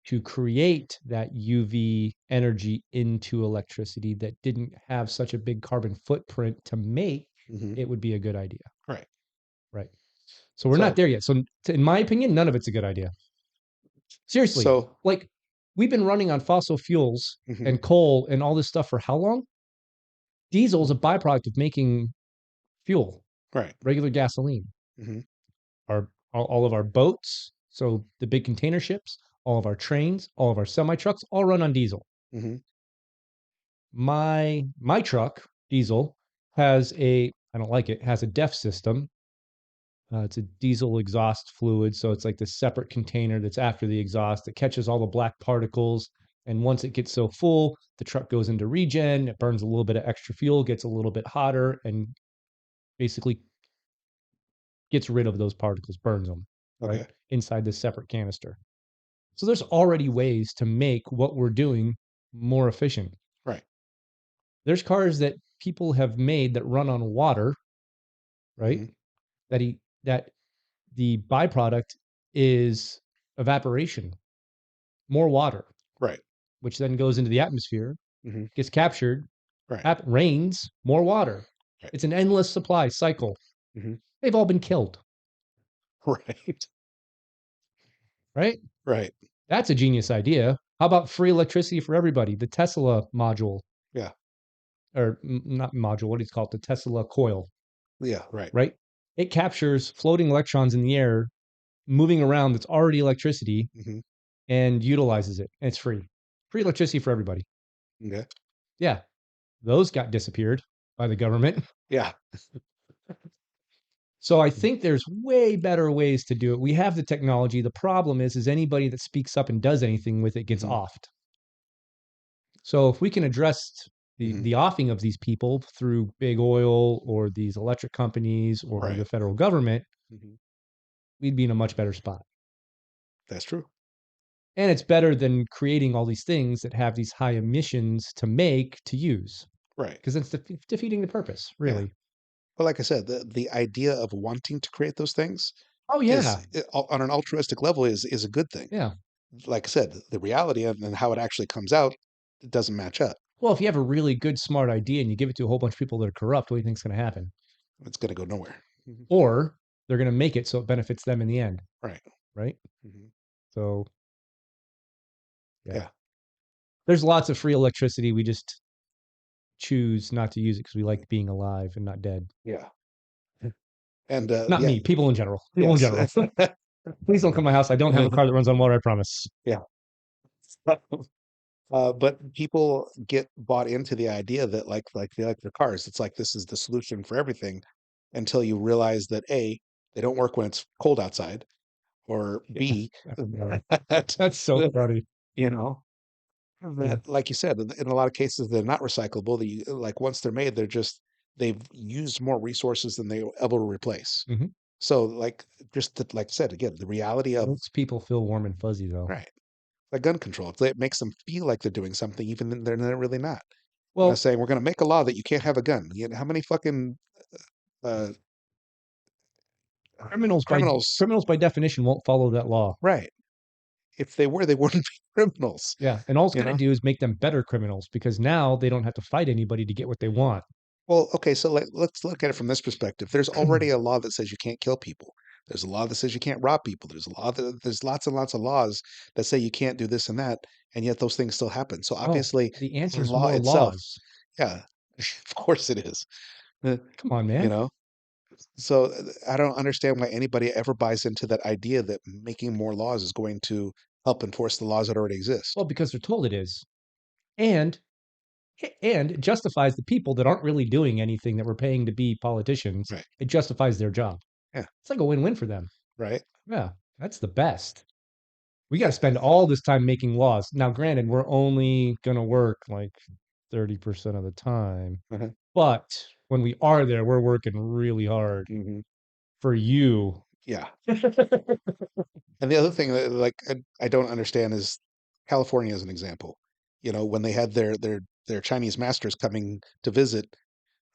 to create that UV energy into electricity that didn't have such a big carbon footprint to make, Hmm. it would be a good idea. Right. Right. So we're not So there yet. So in my opinion, none of it's a good idea. Seriously, so like we've been running on fossil fuels mhm. and coal and all this stuff for how long? Diesel is a byproduct of making fuel, Right. regular gasoline. Hmm. All of our boats, so the big container ships, all of our trains, all of our semi trucks, all run on diesel. Hmm. My truck, diesel, has I don't like it, has a DEF system. It's a diesel exhaust fluid, so it's like this separate container that's after the exhaust that catches all the black particles. And once it gets so full, the truck goes into regen. It burns a little bit of extra fuel, gets a little bit hotter, and basically gets rid of those particles, burns them, right? Okay. Inside this separate canister. So there's already ways to make what we're doing more efficient. Right. There's cars that people have made that run on water, right? Hmm. That the byproduct is evaporation, more water, Right. which then goes into the atmosphere, Hmm. gets captured, Right. rains, more water. Right. It's an endless supply cycle. Hmm. They've all been killed, Right. right? Right. That's a genius idea. How about free electricity for everybody? The Tesla module, Yeah. or not module, what do you call it? The Tesla coil, Yeah. Right. right? it captures floating electrons in the air moving around that's already electricity Hmm. and utilizes it. And it's free. Free electricity for everybody. Okay. Yeah. Those got disappeared by the government. Yeah. So I think there's way better ways to do it. We have the technology. The problem is anybody that speaks up and does anything with it gets Hmm. offed. So if we can address Hmm. the offing of these people through big oil or these electric companies or the Right. federal government, Hmm. we'd be in a much better spot. That's true. And it's better than creating all these things that have these high emissions to make to use Right. because it's defeating the purpose, Yeah. really. But like I said, the idea of wanting to create those things Oh is yeah, on an altruistic level is a good thing. yeah. Like I said, the reality of and how it actually comes out, it doesn't match up. Well, if you have a really good, smart idea and you give it to a whole bunch of people that are corrupt, what do you think's going to happen? It's going to go nowhere. Mhm. Or they're going to make it so it benefits them in the end, Right. right? Hmm. So yeah, Yeah. there's lots of free electricity. We just choose not to use it because we like being alive and not dead. Yeah. And Not yeah. me, people in general. People in Yes. general. Please don't come to my house. I don't have a car that runs on water. I promise. Yeah. But people get bought into the idea that like they like their cars. It's like this is the solution for everything until you realize that A, they don't work when it's cold outside, or Yeah, B, that that's so funny. you know Yeah. that like you said, in a lot of cases they're not recyclable. Like once they're made, they've used more resources than they will ever replace. Hmm. So like like I said again, the reality of Makes people feel warm and fuzzy, though. right, like gun control, it makes them feel like they're doing something, even when they're really not. Well, Saying we're going to make a law that you can't have a gun. You know, how many fucking uh, criminals? criminals by definition won't follow that law. Right. If they were, they wouldn't be criminals. Yeah, and all it's You going to know. do is make them better criminals because now they don't have to fight anybody to get what they want. Well, okay, so let's look at it from this perspective. There's already a law that says you can't kill people. There's a law that says you can't rob people. There's lots and lots of laws that say you can't do this and that, and yet those things still happen. So Oh, obviously, the the answer is law more itself, laws. yeah, of course it is. Uh, Come on, You man. know, so I don't understand why anybody ever buys into that idea that making more laws is going to help enforce the laws that already exist. Well, because they're told it is. And and it justifies the people that aren't really doing anything that we're paying to be politicians. Right. It justifies their job. Yeah. It's like a win-win for them. Right. Yeah, that's the best. We got to spend all this time making laws. Now, granted, we're only going to work like 30% of the time, Uh-huh. but when we are there, we're working really hard Hmm. for you. Yeah. And the other thing that like I don't understand is California as an example. You know, when they had their Chinese masters coming to visit,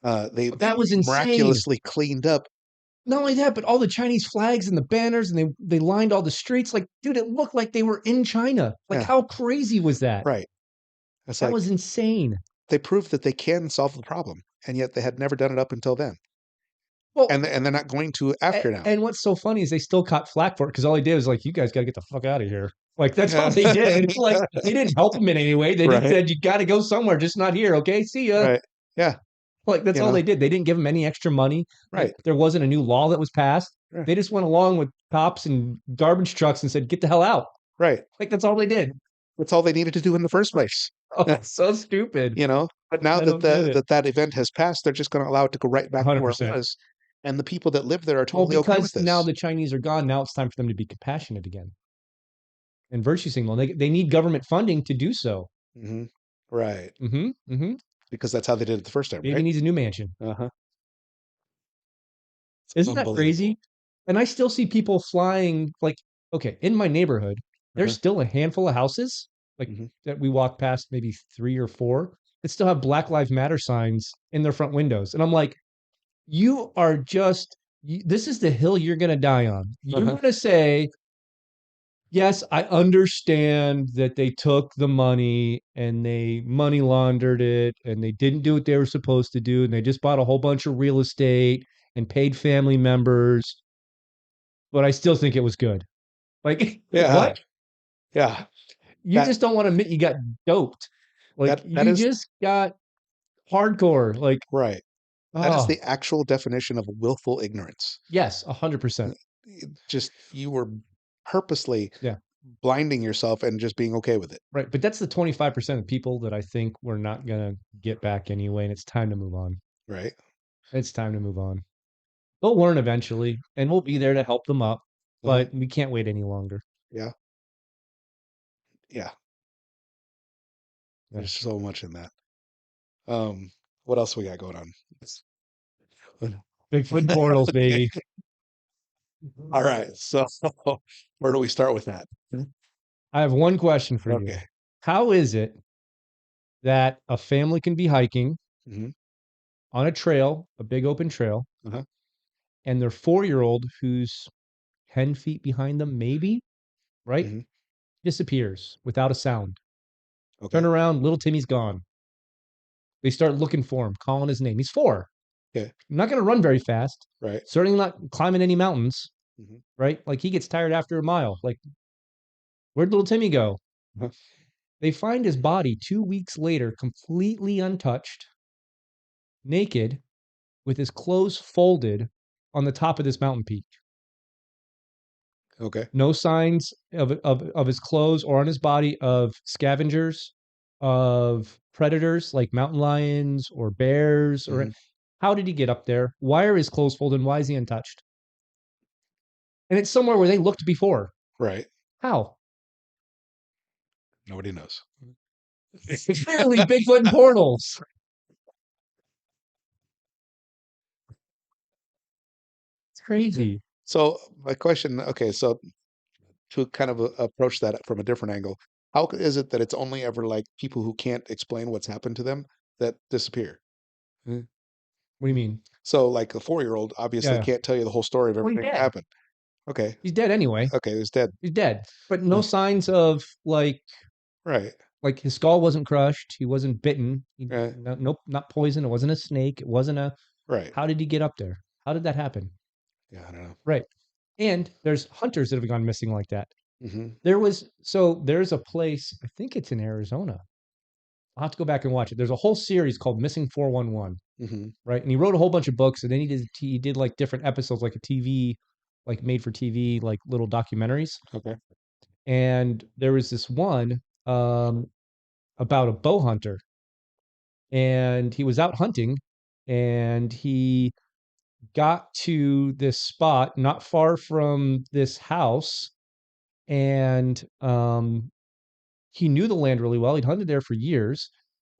they That was insane. miraculously cleaned up. Not only that, but all the Chinese flags and the banners, and they lined all the streets. Like, dude, it looked like they were in China. Like, Yeah, how crazy was that? right. It's That like was insane. they proved that they can solve the problem, and yet they had never done it up until then, Well, and they're not going to after now. and what's so funny is they still caught flack for it because all they did was like, "You guys got to get the fuck out of here." Like that's all they did. Like they didn't help them in any way. They just Right, said, "You got to go somewhere, just not here." Okay, see ya. right. Yeah, Like that's you all know, they did. They didn't give them any extra money. right, There wasn't a new law that was passed. right, They just went along with cops and garbage trucks and said, "Get the hell out." right. Like that's all they did. That's all they needed to do in the first place. Oh, so stupid. You know, but now I that don't get it. that event has passed, they're just going to allow it to go right back to where it 100%. was, and the people that live there are Well, totally okay because with now this. the Chinese are gone, now it's time for them to be compassionate again and virtue signal. They need government funding to do so. Hmm. Right, Mm-hmm. Mm-hmm. because that's how they did it the first time, Baby right? needs a new mansion. Uh-huh. Isn't that Unbelievable. crazy? And I still see people flying like okay, in my neighborhood, there's Uh-huh. still a handful of houses like Hmm. that we walk past maybe 3 or 4 that still have Black Lives Matter signs in their front windows. And I'm like, you are just this is the hill you're going to die on. You're Uh-huh. going to say, "Yes, I understand that they took the money and they money laundered it and they didn't do what they were supposed to do and they just bought a whole bunch of real estate and paid family members, but I still think it was good." Like, Yeah, what? yeah. You That just don't want to admit you got doped. Like, that you is just got hardcore. Like, right. That is Oh, the actual definition of willful ignorance. yes, 100%. Just you were purposely Yeah, blinding yourself and just being okay with it, right. But that's the 25% of people that I think we're not gonna get back anyway, and it's time to move on. right? It's time to move on. They'll learn eventually, and we'll be there to help them up, Uh-huh. but we can't wait any longer. Yeah, yeah. Yeah. There's so much in that. Um, what else we got going on? Bigfoot portals, Okay. baby. All right. So where do we start with that? I have one question for you. Okay. How is it that a family can be hiking Hmm. on a trail, a big open trail, Uh-huh. and their 4-year-old, who's 10 feet behind them, maybe, right, Hmm. disappears without a sound? Turn Okay. around, little Timmy's gone. They start looking for him, calling his name. He's 4. Okay. I'm not going to run very fast. Right. Certainly not climbing any mountains, Hmm. right? Like he gets tired after a mile. Like, where'd little Timmy go? Uh-huh. They find his body 2 weeks later, completely untouched, naked, with his clothes folded on the top of this mountain peak. Okay. No signs of his clothes or on his body of scavengers, of predators like mountain lions or bears. Or Hmm. how did he get up there? Why are his clothes folded? And why is he untouched? And it's somewhere where they looked before. Right. How? Nobody knows. Clearly, Bigfoot and portals. It's crazy. So my question, okay, so to kind of approach that from a different angle, is it that it's only ever like people who can't explain what's happened to them that disappear? Mm. What do you mean? So like a 4-year-old obviously Yeah. can't tell you the whole story of Well, he's everything that dead. happened. Okay. He's dead anyway. Okay, it was dead. He's dead. But no Uh, signs of Right. like his skull wasn't crushed. He wasn't bitten. Right. Nope, not poison. It wasn't a snake. It wasn't a. Right. How did he get up there? How did that happen? Yeah, I don't know. Right. And there's hunters that have gone missing like that. Hmm. There's a place, I think it's in Arizona. I'll have to go back and watch it. There's a whole series called Missing 411, Hmm. right? And he wrote a whole bunch of books, and then he did like different episodes, like a TV, like made for TV, like little documentaries. Okay. And there was this one about a bow hunter, and he was out hunting, and he got to this spot not far from this house, and he knew the land really well. He'd hunted there for years,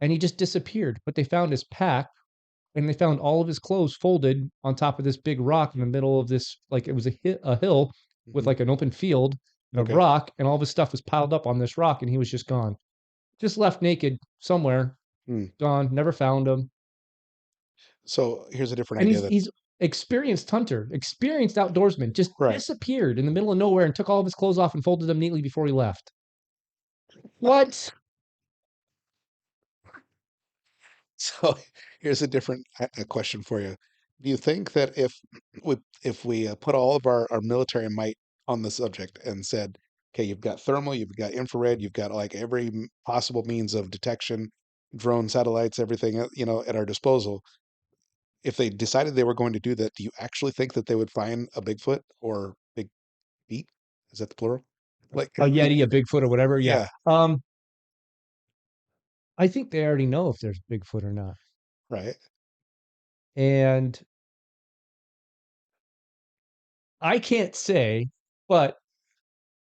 and he just disappeared. But they found his pack, and they found all of his clothes folded on top of this big rock in the middle of this, like it was a hill with Hmm. like an open field and a Okay. rock, and all of his stuff was piled up on this rock, and he was just gone, just left naked somewhere, Hmm. gone, never found him. So here's a different And idea he's then. he's experienced hunter, experienced outdoorsman, just Right. disappeared in the middle of nowhere and took all of his clothes off and folded them neatly before he left. What? So here's a different a question for you. Do you think that if we put all of our military might on the subject and said, okay, you've got thermal, you've got infrared, you've got like every possible means of detection, drone satellites, everything, at our disposal. If they decided they were going to do that, do you actually think that they would find a Bigfoot or Big Beat? Is that the plural? Like, A Yeti, a Bigfoot, or whatever. Yeah. yeah, I think they already know if there's Bigfoot or not. right. And I can't say, but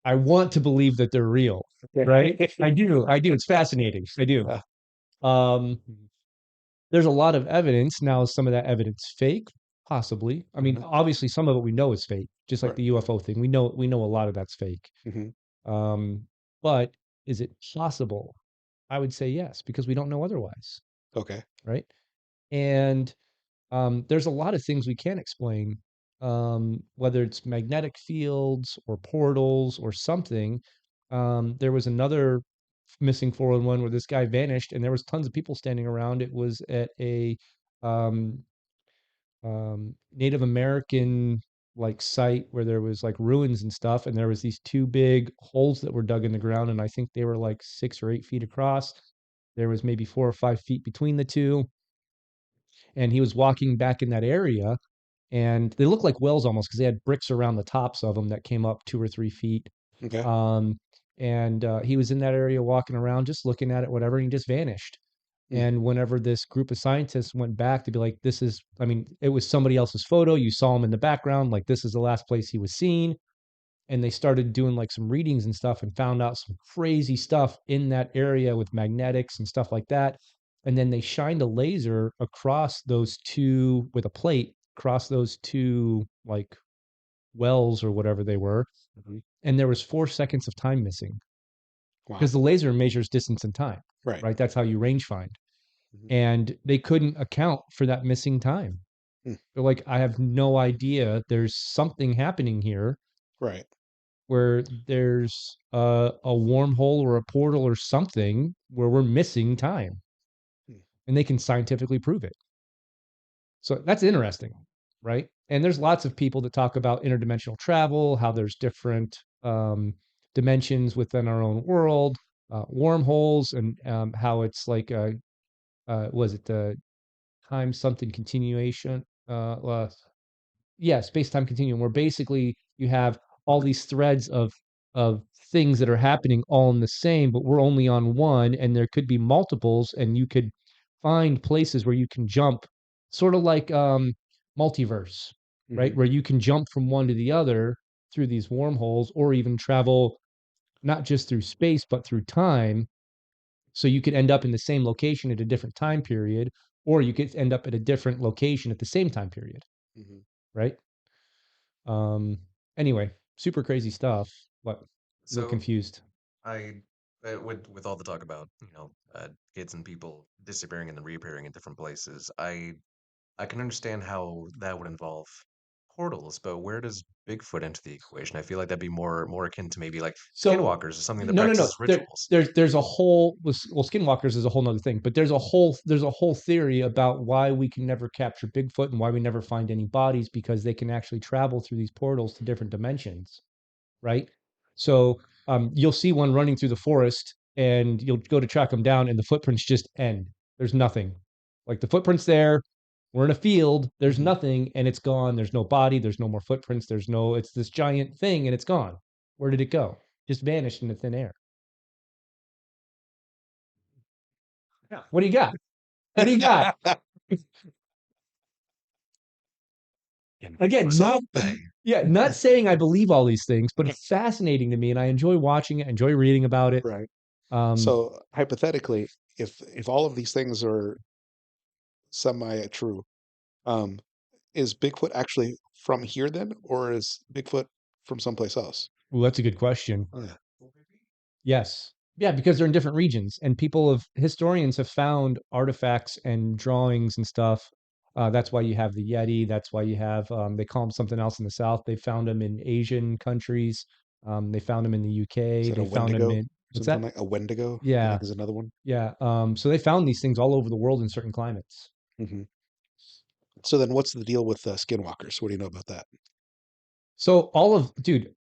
I want to believe that they're real. Right? I do. I do. It's fascinating. I do. Uh, Um, there's a lot of evidence. Now, is some of that evidence fake? Possibly. I mean, mhm, obviously some of it we know is fake, just like right. the UFO thing. We know a lot of that's fake. Hmm. Um, but is it possible? I would say yes, because we don't know otherwise, Okay. right? And there's a lot of things we can't explain, whether it's magnetic fields or portals or something. There was another missing 411 where this guy vanished, and there was tons of people standing around. It was at a um, Native American like site where there was like ruins and stuff, and there was these two big holes that were dug in the ground, and I think they were like 6 or 8 feet across. There was maybe 4 or 5 feet between the two, and he was walking back in that area, and they looked like wells almost because they had bricks around the tops of them that came up 2 or 3 feet. Okay. Um, and he was in that area walking around, just looking at it, whatever, and he just vanished. Mm. And whenever this group of scientists went back to be like, this is, I mean, it was somebody else's photo. You saw him in the background, like this is the last place he was seen. And they started doing like some readings and stuff and found out some crazy stuff in that area with magnetics and stuff like that. And then they shined a laser across those two with a plate, across those two like wells or whatever they were. Mhm. And there was 4 seconds of time missing Wow. because the laser measures distance and time, Right. right? That's how you range find. Mhm. And they couldn't account for that missing time. Mm. They're like, I have no idea. There's something happening here Right. where there's a wormhole or a portal or something where we're missing time, Mm. and they can scientifically prove it. So that's interesting, right? And there's lots of people that talk about interdimensional travel, how there's different dimensions within our own world, wormholes, and how it's like was it the time something continuation? Yeah, space-time continuum, where basically you have all these threads of things that are happening all in the same, but we're only on one, and there could be multiples, and you could find places where you can jump, sort of like multiverse, right? Mhm. Where you can jump from one to the other through these wormholes, or even travel not just through space, but through time. So you could end up in the same location at a different time period, or you could end up at a different location at the same time period, Mhm. right? Um, anyway, super crazy stuff. What? Look So confused. I, with all the talk about kids and people disappearing and then reappearing in different places, I can understand how that would involve portals, but where does Bigfoot enter the equation? I feel like that'd be more akin to maybe like So skinwalkers or something that no, no, no. practices rituals. There's a whole well, skinwalkers is a whole nother thing, but there's a whole theory about why we can never capture Bigfoot and why we never find any bodies because they can actually travel through these portals to different dimensions, right? So you'll see one running through the forest and you'll go to track them down and the footprints just end. There's nothing. Like the footprints there, we're in a field, there's Mhm. nothing and it's gone. There's no body, there's no more footprints, it's this giant thing and it's gone. Where did it go? Just vanished into thin air. Yeah. What do you got? What do you got? Again, not Something. yeah, not saying I believe all these things, but it's fascinating to me and I enjoy watching it, enjoy reading about it. Right. Um, So hypothetically, if all of these things are semi true, um, is Bigfoot actually from here then, or is Bigfoot from someplace else? Ooh, that's a good question. Oh, yeah. Yes. Yeah, because they're in different regions and historians have found artifacts and drawings and stuff. That's why you have the Yeti. That's why you have, they call them something else in the South. They found them in Asian countries. They found them in the Is UK. that a They found them Wendigo? in, what's Something that? like a Wendigo, I Yeah. think is another one. Yeah. So they found these things all over the world in certain climates. Hmm. So then what's the deal with skinwalkers? What do you know about that? So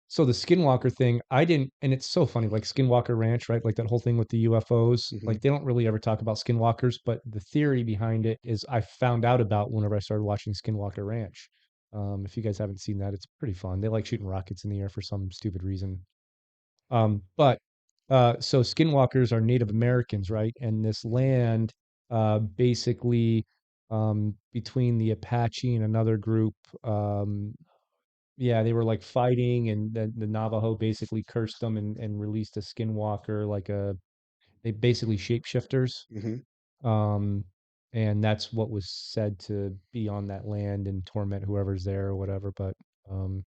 so the Skinwalker thing, I didn't, and it's so funny, like Skinwalker Ranch, right? Like that whole thing with the UFOs. Hmm. Like they don't really ever talk about skinwalkers, but the theory behind it is I found out about whenever I started watching Skinwalker Ranch. If you guys haven't seen that, it's pretty fun. They like shooting rockets in the air for some stupid reason. But so Skinwalkers are Native Americans, right? And this land, basically, between the Apache and another group, um, yeah, they were like fighting, and the Navajo basically cursed them and released a skinwalker, like they basically shapeshifters. Hmm. Um, and that's what was said to be on that land and torment whoever's there or whatever. But um,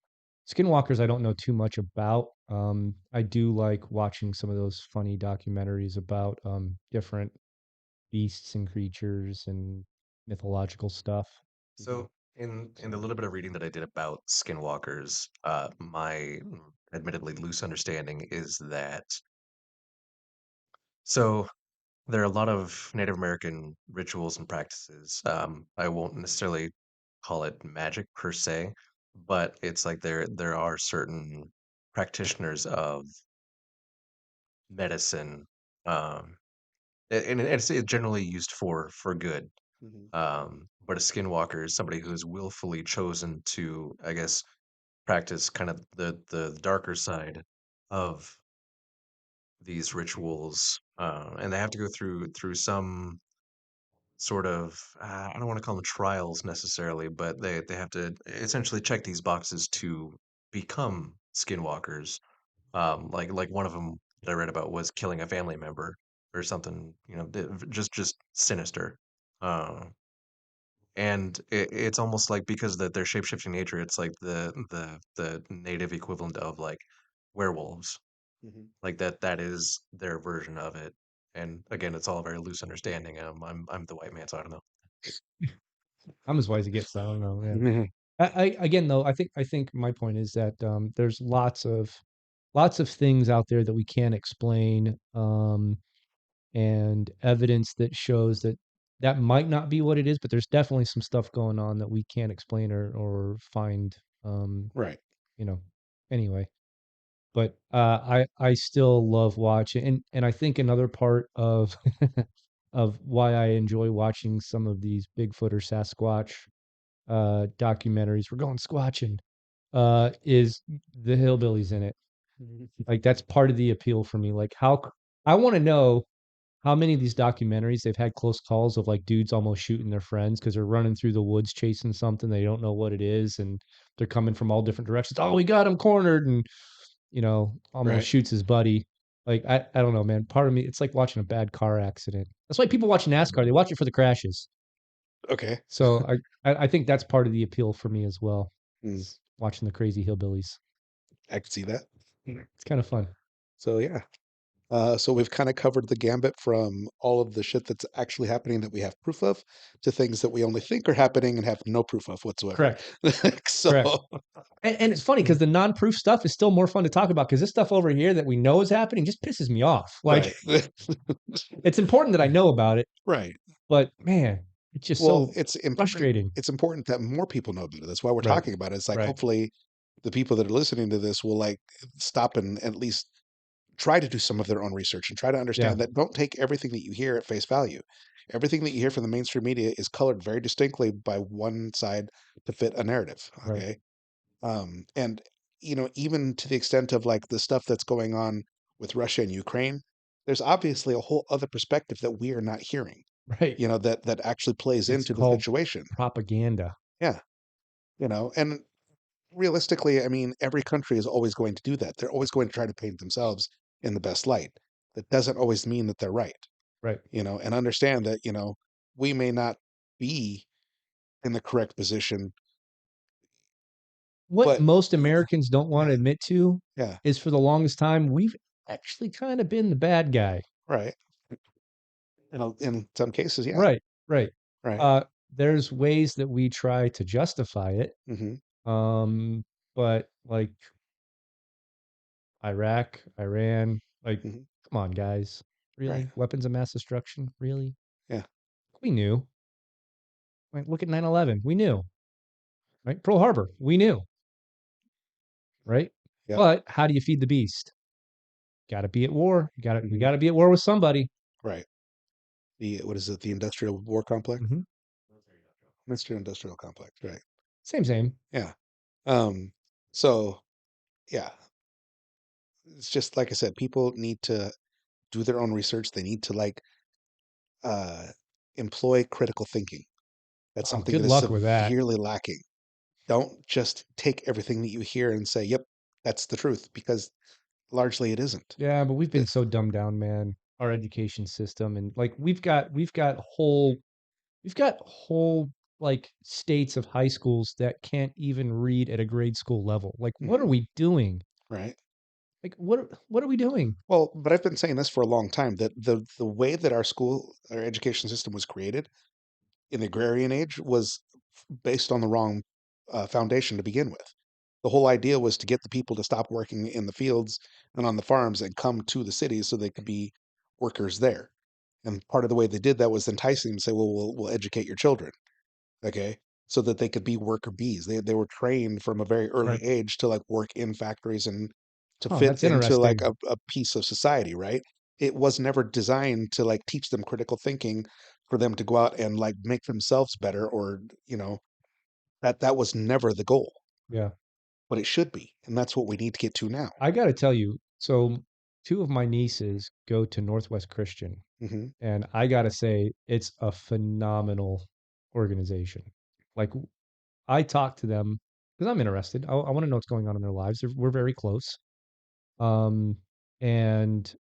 skinwalkers, I don't know too much about. I do like watching some of those funny documentaries about different beasts and creatures and mythological stuff. Hmm. So in the So. little bit of reading that I did about skinwalkers, my admittedly loose understanding is that so there are a lot of Native American rituals and practices. I won't necessarily call it magic per se, but it's like there are certain practitioners of medicine, um, and it's generally used for good. Mhm. But a skinwalker is somebody who has willfully chosen to, I guess, practice kind of the darker side of these rituals, and they have to go through some sort of I don't want to call them trials necessarily, but they have to essentially check these boxes to become skinwalkers. Like one of them that I read about was killing a family member or something, just sinister. Uh, and it's almost like because that their shape-shifting nature, it's like the native equivalent of like werewolves. Mhm. Like that is their version of it. And again, it's all a very loose understanding. I'm the white man, so I don't know. I'm as white as it gets. So I don't know. Yeah. Mhm. I again though, I think my point is that there's lots of things out there that we can't explain, and evidence that shows that that might not be what it is, but there's definitely some stuff going on that we can't explain or find. Um, Right. you know. Anyway, but I still love watching, and I think another part of of why I enjoy watching some of these Bigfoot or Sasquatch documentaries. We're going squatching. Is the hillbillies in it? Mhm. Like that's part of the appeal for me. Like I want to know how many of these documentaries they've had close calls of like dudes almost shooting their friends because they're running through the woods chasing something they don't know what it is, and they're coming from all different directions. Oh, we got him cornered, and almost Right. shoots his buddy. Like I don't know, man. Part of me, it's like watching a bad car accident. That's why people watch NASCAR. They watch it for the crashes. Okay. So I think that's part of the appeal for me as well. Mm, Is watching the crazy hillbillies. I can see that. It's kind of fun. So yeah. So we've kind of covered the gambit from all of the shit that's actually happening that we have proof of to things that we only think are happening and have no proof of whatsoever. Correct. So, Correct. And it's funny because the non-proof stuff is still more fun to talk about because this stuff over here that we know is happening just pisses me off. Like right. it's important that I know about it, Right. but man, it's just Well, so it's important. frustrating. It's important that more people know about it. That's why we're Right. talking about it. It's like Right. hopefully the people that are listening to this will like stop and at least try to do some of their own research and try to Yeah. understand that don't take everything that you hear at face value. Everything that you hear from the mainstream media is colored very distinctly by one side to fit a narrative. Right. Okay. And even to the extent of like the stuff that's going on with Russia and Ukraine, there's obviously a whole other perspective that we are not hearing, Right. that actually plays It's into the called situation. propaganda. Yeah. And realistically, I mean, every country is always going to do that. They're always going to try to paint themselves in the best light. That doesn't always mean that they're right, Right. and understand that, we may not be in the correct position, What but most Americans don't want yeah, to admit to yeah, is for the longest time, we've actually kind of been the bad guy. right. In some cases, yeah, Right. Right. right. Uh, there's ways that we try to justify it. Hmm. But like Iraq, Iran, like, Hmm. come on, guys. Right. Really? Weapons of mass destruction? Really? Yeah. We knew. Like, look at 9/11. We knew, right? Pearl Harbor. We knew, right? Yep. But how do you feed the beast? Got to be at war. We Hmm. got to be at war with somebody. Right. The what is it? The industrial war complex, Hmm. Mr. Industrial Complex. Right. Same, same. Yeah. Um. So yeah, it's just like I said. People need to do their own research. They need to like uh, employ critical thinking. That's Oh, something good that is luck with that. severely lacking. Don't just take everything that you hear and say, "Yep, that's the truth," because largely it isn't. Yeah, but we've been The- so dumbed down, man. Our education system, and like we've got whole like states of high schools that can't even read at a grade school level. Like, what are Mhm. we doing? Right. Like, what are we doing? Well, but I've been saying this for a long time that the way that our education system was created in the agrarian age was based on the wrong foundation to begin with. The whole idea was to get the people to stop working in the fields and on the farms and come to the cities so they could be workers there. And part of the way they did that was enticing them to say, "Well, we'll educate your children." Okay, so that they could be worker bees. They were trained from a very early Right. age to like work in factories and to Oh, fit that's into like interesting. a piece of society, right? It was never designed to like teach them critical thinking, for them to go out and like make themselves better, or that was never the goal, Yeah. but it should be, and that's what we need to get to now. I got to tell you, so two of my nieces go to Northwest Christian, Hmm. and I got to say, it's a phenomenal organization. Like, I talk to them because I'm interested. I want to know what's going on in their lives. We're very close. Um, and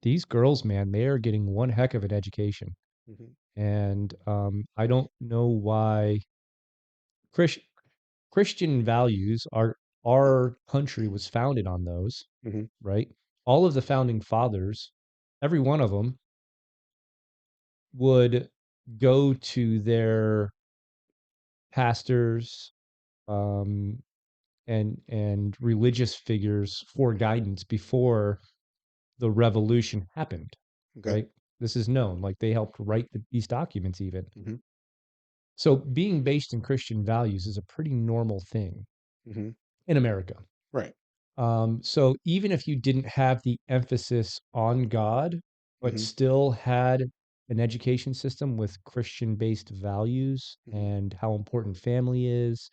these girls, man, they are getting one heck of an education. Hmm. And I don't know why Chris, Christian values are our country was founded on those, Hmm. right? All of the founding fathers, every one of them would go to their pastors um, and religious figures for guidance before the revolution happened, Okay. right? This is known. Like they helped write these documents, even. Hmm. So being based in Christian values is a pretty normal thing Hmm. in America. Right. So even if you didn't have the emphasis on God, but Hmm. still had an education system with Christian based values Hmm. and how important family is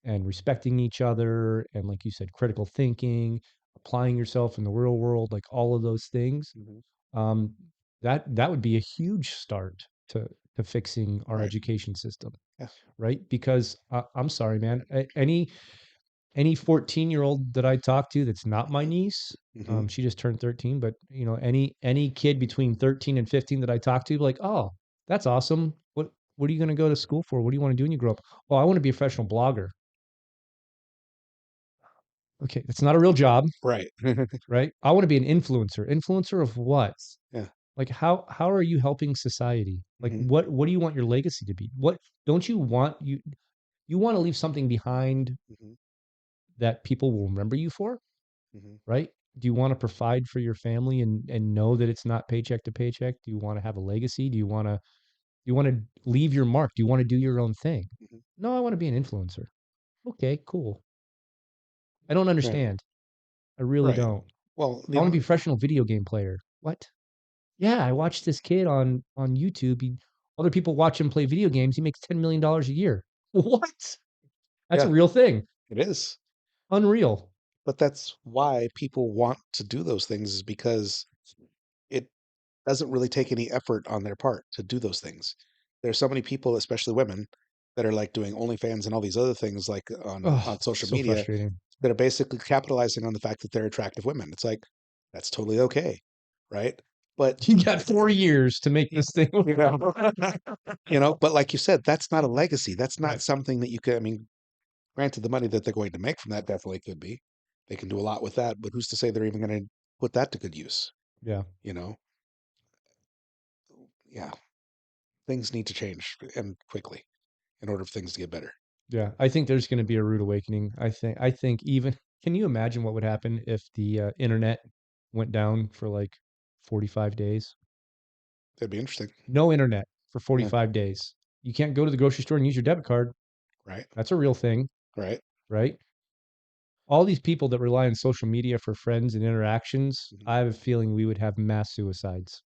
and respecting each other and like you said, critical thinking, applying yourself in the real world, like all of those things, Hmm. um, that would be a huge start to fixing our Right. education system, Yeah. right? Because I'm sorry, man, any 14-year-old that I talk to that's not my niece, Hmm. she just turned 13, but any kid between 13 and 15 that I talk to, like, oh, that's awesome. What are you going to go to school for? What do you want to do when you grow up? Oh, I want to be a professional blogger. Okay, that's not a real job, Right. right? I want to be an influencer. Influencer of what? Yeah. Like how are you helping society? Like Hmm. what do you want your legacy to be? What don't you want you want to leave something behind Hmm. that people will remember you for, Hmm. right? Do you want to provide for your family and know that it's not paycheck to paycheck? Do you want to have a legacy? Do you want to leave your mark? Do you want to do your own thing? Hmm. No, I want to be an influencer. Okay, cool. I don't Right. understand. I really Right. don't. Well, I want to be a professional video game player. What? Yeah, I watched this kid on YouTube. Other people watch him play video games. He makes $10 million a year. What? That's a yeah, real thing. it is. Unreal. But that's why people want to do those things, is because it doesn't really take any effort on their part to do those things. There's so many people, especially women, that are like doing OnlyFans and all these other things like on Oh, social so media, frustrating. that are basically capitalizing on the fact that they're attractive women. It's like that's totally okay, right? But You got 4 years to make y- this thing. you know, but like you said, that's not a legacy. That's not Right. something that you can. I mean, granted, the money that they're going to make from that definitely could be. They can do a lot with that, but who's to say they're even going to put that to good use? Yeah. You know, yeah, things need to change and quickly in order for things to get better. Yeah. I think there's going to be a rude awakening. I think even can you imagine what would happen if the internet went down for like 45 days? That'd be interesting. No internet for Yeah. 45 days. You can't go to the grocery store and use your debit card. Right. That's a real thing, Right. right? All these people that rely on social media for friends and interactions, Hmm. I have a feeling we would have mass suicides.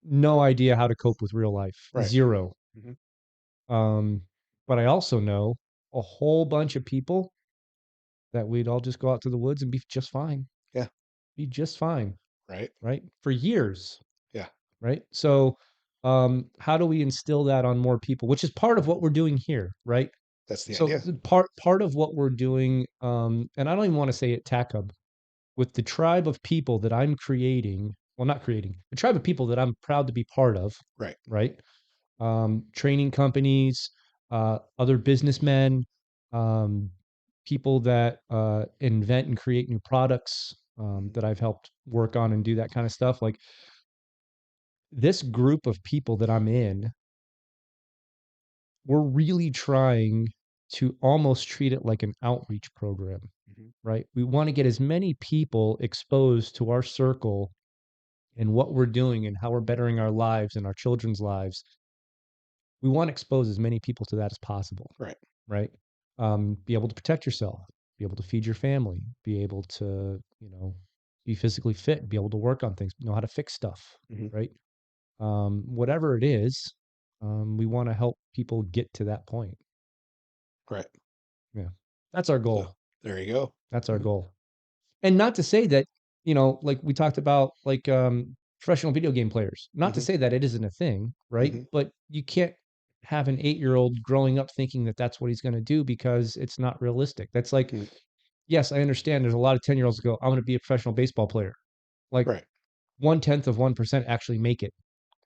No idea how to cope with real life. Right. Zero. Hmm. Um, but I also know a whole bunch of people that we'd all just go out to the woods and be just fine. Yeah. Be just fine, Right. right? For years, Yeah. right? So, how do we instill that on more people? Which is part of what we're doing here, right? That's the So idea. part of what we're doing, and I don't even want to say it Tac-Hub, with the tribe of people that I'm creating, well, not creating, the tribe of people that I'm proud to be part of, Right. right? Training companies, other businessmen, um, people that invent and create new products Hmm. that I've helped work on and do that kind of stuff. Like this group of people that I'm in, we're really trying to almost treat it like an outreach program, Hmm. right? We want to get as many people exposed to our circle and what we're doing and how we're bettering our lives and our children's lives. We want to expose as many people to that as possible, Right. right? Be able to protect yourself, be able to feed your family, be able to, be physically fit, be able to work on things, know how to fix stuff, Hmm. right? whatever it is, we want to help people get to that point. Right. Yeah. That's our So goal. there you go. That's our goal. And not to say that, like we talked about, like professional video game players, not to Mhm. say that it isn't a thing, right? Mhm. But you can't have an 8-year-old growing up thinking that that's what he's going to do, because it's not realistic. That's like, Mm. yes, I understand there's a lot of 10-year-olds go, I'm going to be a professional baseball player. Like Right. 0.1% actually make it,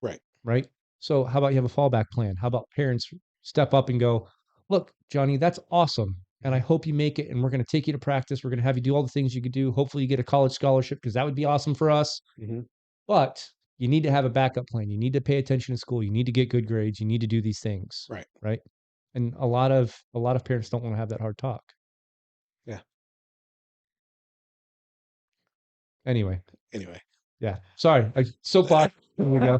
Right. right? So how about you have a fallback plan? How about parents step up and go, look, Johnny, that's awesome. And I Mhm. hope you make it. And we're going to take you to practice. We're going to have you do all the things you could do. Hopefully you get a college scholarship, because that would be awesome for us. Mhm. But you need to have a backup plan. You need to pay attention to school. You need to get good grades. You need to do these things. Right. Right. And a lot of parents don't want to have that hard talk. Yeah. Anyway. Anyway. Yeah. Sorry. Soapbox. There we go.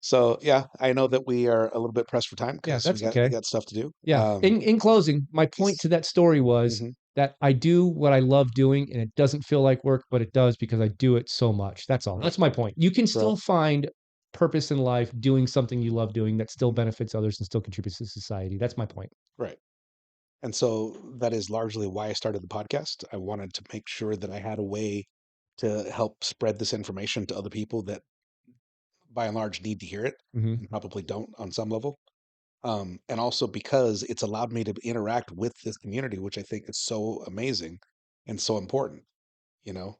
So yeah, I know that we are a little bit pressed for time Yeah, because we that's got okay. stuff to do. Yeah. In closing, my point to that story was Mhm. that I do what I love doing, and it doesn't feel like work, but it does, because I do it so much. That's all. That's my point. You can still Right. find purpose in life doing something you love doing that still benefits others and still contributes to society. That's my point. Right. And so that is largely why I started the podcast. I wanted to make sure that I had a way to help spread this information to other people that by and large need to hear it Hmm. and probably don't on some level. And also because it's allowed me to interact with this community, which I think is so amazing and so important, you know,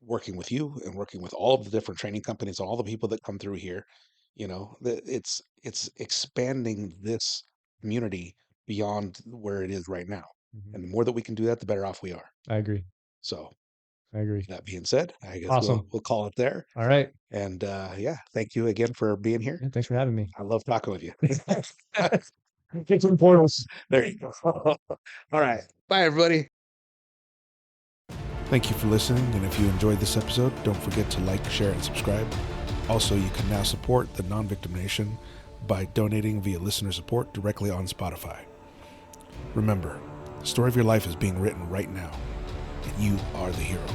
working with you and working with all of the different training companies, all the people that come through here, it's expanding this community beyond where it is right now. Hmm. And the more that we can do that, the better off we are. I agree. So I agree. that being said, I guess we'll Awesome. we'll call it there. All right. And yeah, thank you again for being here. Yeah, thanks for having me. I love talking with you. Bigfoot Portals. There you go. All right. Bye, everybody. Thank you for listening. And if you enjoyed this episode, don't forget to like, share, and subscribe. Also, you can now support the Non-Victim Nation by donating via listener support directly on Spotify. Remember, the story of your life is being written right now, and you are the hero.